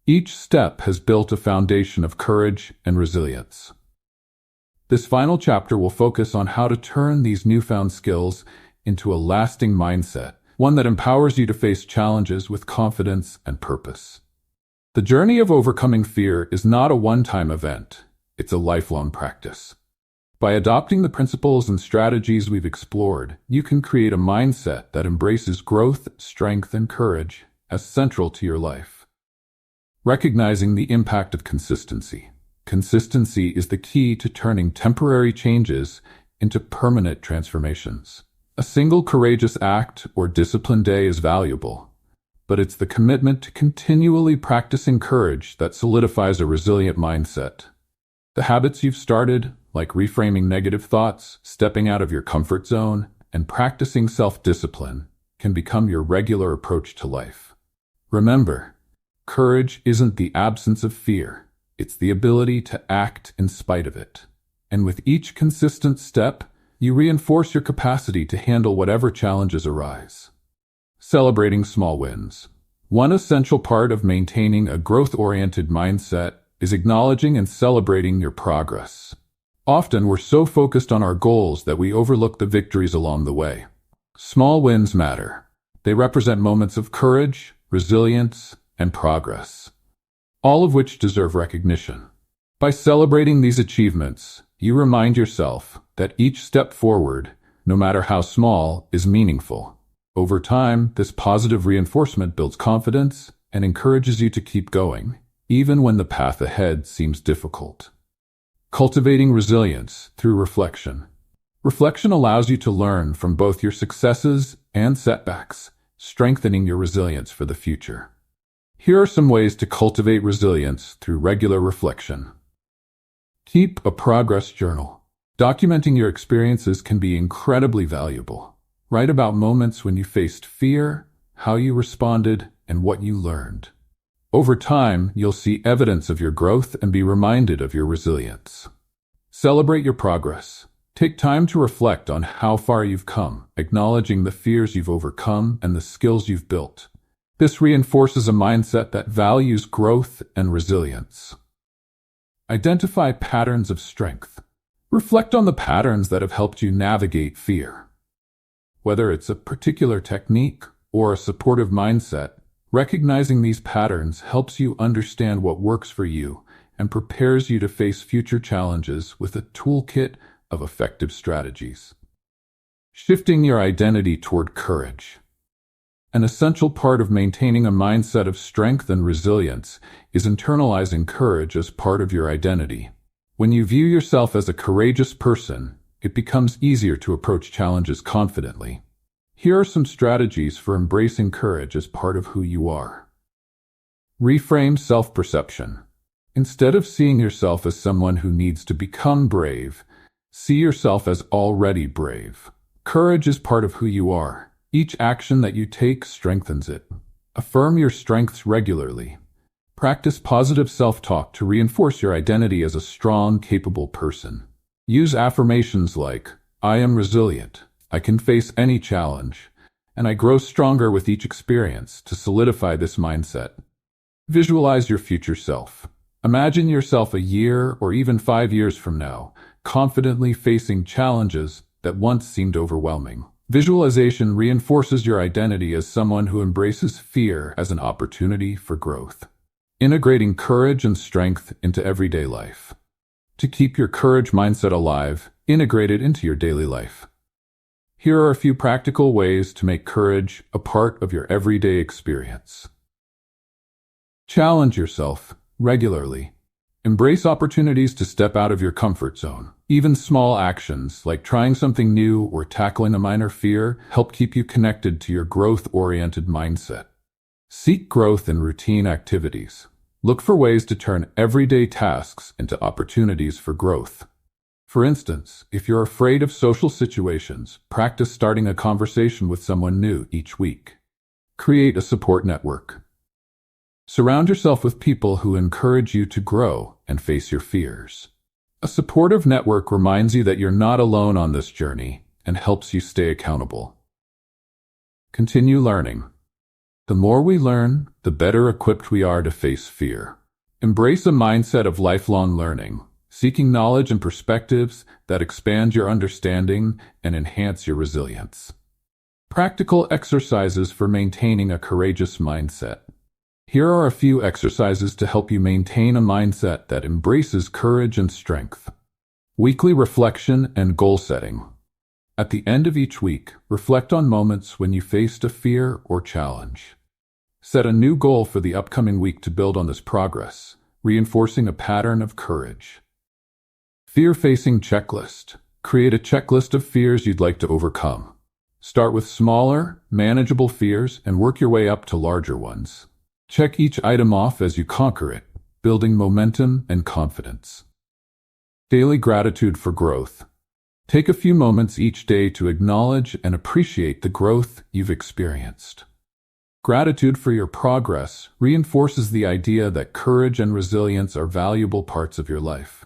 each step has built a foundation of courage and resilience. This final chapter will focus on how to turn these newfound skills into a lasting mindset, one that empowers you to face challenges with confidence and purpose. The journey of overcoming fear is not a one-time event, it's a lifelong practice. By adopting the principles and strategies we've explored, you can create a mindset that embraces growth, strength, and courage as central to your life. Recognizing the impact of consistency. Consistency is the key to turning temporary changes into permanent transformations. A single courageous act or disciplined day is valuable, but it's the commitment to continually practicing courage that solidifies a resilient mindset. The habits you've started, like reframing negative thoughts, stepping out of your comfort zone, and practicing self-discipline, can become your regular approach to life. Remember, courage isn't the absence of fear. It's the ability to act in spite of it. And with each consistent step, you reinforce your capacity to handle whatever challenges arise. Celebrating small wins. One essential part of maintaining a growth-oriented mindset is acknowledging and celebrating your progress. Often we're so focused on our goals that we overlook the victories along the way. Small wins matter. They represent moments of courage, resilience, and progress, all of which deserve recognition. By celebrating these achievements, you remind yourself that each step forward, no matter how small, is meaningful. Over time, this positive reinforcement builds confidence and encourages you to keep going, even when the path ahead seems difficult. Cultivating resilience through reflection. Reflection allows you to learn from both your successes and setbacks, strengthening your resilience for the future. Here are some ways to cultivate resilience through regular reflection. Keep a progress journal. Documenting your experiences can be incredibly valuable. Write about moments when you faced fear, how you responded, and what you learned. Over time, you'll see evidence of your growth and be reminded of your resilience. Celebrate your progress. Take time to reflect on how far you've come, acknowledging the fears you've overcome and the skills you've built. This reinforces a mindset that values growth and resilience. Identify patterns of strength. Reflect on the patterns that have helped you navigate fear. Whether it's a particular technique or a supportive mindset, recognizing these patterns helps you understand what works for you and prepares you to face future challenges with a toolkit of effective strategies. Shifting your identity toward courage. An essential part of maintaining a mindset of strength and resilience is internalizing courage as part of your identity. When you view yourself as a courageous person, it becomes easier to approach challenges confidently. Here are some strategies for embracing courage as part of who you are. Reframe self-perception. Instead of seeing yourself as someone who needs to become brave, see yourself as already brave. Courage is part of who you are. Each action that you take strengthens it. Affirm your strengths regularly. Practice positive self-talk to reinforce your identity as a strong, capable person. Use affirmations like, "I am resilient, I can face any challenge, and I grow stronger with each experience," to solidify this mindset. Visualize your future self. Imagine yourself a year or even 5 years from now, confidently facing challenges that once seemed overwhelming. Visualization reinforces your identity as someone who embraces fear as an opportunity for growth. Integrating courage and strength into everyday life. To keep your courage mindset alive, integrate it into your daily life. Here are a few practical ways to make courage a part of your everyday experience. Challenge yourself regularly. Embrace opportunities to step out of your comfort zone. Even small actions, like trying something new or tackling a minor fear, help keep you connected to your growth-oriented mindset. Seek growth in routine activities. Look for ways to turn everyday tasks into opportunities for growth. For instance, if you're afraid of social situations, practice starting a conversation with someone new each week. Create a support network. Surround yourself with people who encourage you to grow and face your fears. A supportive network reminds you that you're not alone on this journey and helps you stay accountable. Continue learning. The more we learn, the better equipped we are to face fear. Embrace a mindset of lifelong learning, seeking knowledge and perspectives that expand your understanding and enhance your resilience. Practical exercises for maintaining a courageous mindset. Here are a few exercises to help you maintain a mindset that embraces courage and strength. Weekly reflection and goal setting. At the end of each week, reflect on moments when you faced a fear or challenge. Set a new goal for the upcoming week to build on this progress, reinforcing a pattern of courage. Fear-facing checklist. Create a checklist of fears you'd like to overcome. Start with smaller, manageable fears and work your way up to larger ones. Check each item off as you conquer it, building momentum and confidence. Daily gratitude for growth. Take a few moments each day to acknowledge and appreciate the growth you've experienced. Gratitude for your progress reinforces the idea that courage and resilience are valuable parts of your life.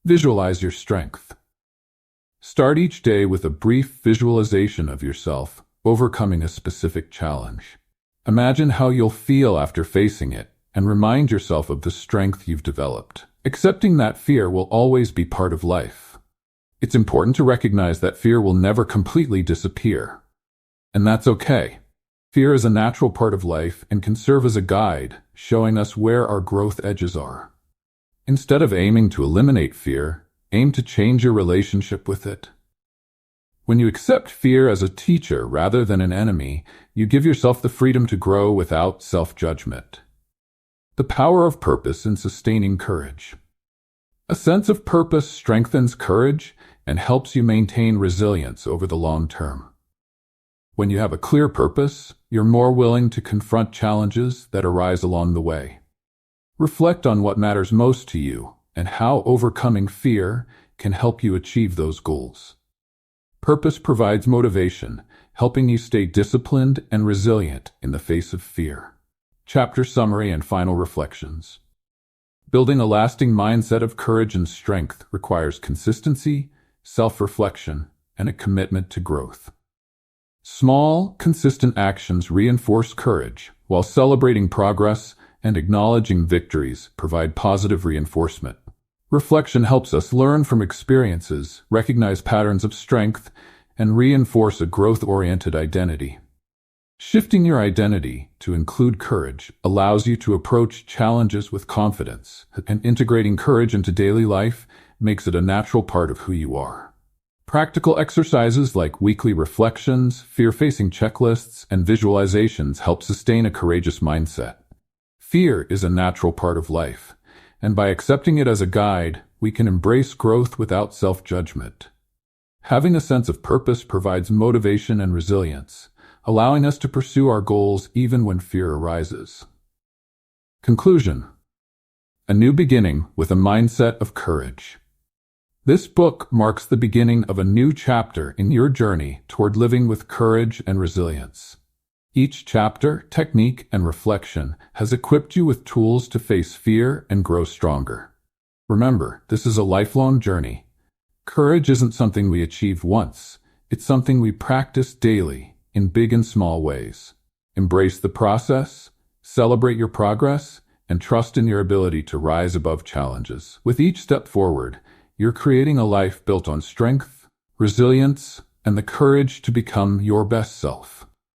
Visualize your strength. Start each day with a brief visualization of yourself overcoming a specific challenge. Imagine how you'll feel after facing it and remind yourself of the strength you've developed. Accepting that fear will always be part of life. It's important to recognize that fear will never completely disappear. And that's okay. Fear is a natural part of life and can serve as a guide, showing us where our growth edges are. Instead of aiming to eliminate fear, aim to change your relationship with it. When you accept fear as a teacher rather than an enemy, you give yourself the freedom to grow without self-judgment. The power of purpose in sustaining courage. A sense of purpose strengthens courage and helps you maintain resilience over the long term. When you have a clear purpose, you're more willing to confront challenges that arise along the way. Reflect on what matters most to you and how overcoming fear can help you achieve those goals. Purpose provides motivation, helping you stay disciplined and resilient in the face of fear. Chapter summary and final reflections. Building a lasting mindset of courage and strength requires consistency, self-reflection, and a commitment to growth. Small, consistent actions reinforce courage, while celebrating progress and acknowledging victories provide positive reinforcement. Reflection helps us learn from experiences, recognize patterns of strength, and reinforce a growth-oriented identity. Shifting your identity to include courage allows you to approach challenges with confidence, and integrating courage into daily life makes it a natural part of who you are. Practical exercises like weekly reflections, fear-facing checklists, and visualizations help sustain a courageous mindset. Fear is a natural part of life, and by accepting it as a guide, we can embrace growth without self-judgment. Having a sense of purpose provides motivation and resilience, allowing us to pursue our goals even when fear arises. Conclusion. A new beginning with a mindset of courage. This book marks the beginning of a new chapter in your journey toward living with courage and resilience. Each chapter, technique, and reflection has equipped you with tools to face fear and grow stronger. Remember, this is a lifelong journey. Courage isn't something we achieve once. It's something we practice daily, in big and small ways. Embrace the process, celebrate your progress, and trust in your ability to rise above challenges. With each step forward, you're creating a life built on strength, resilience, and the courage to become your best self.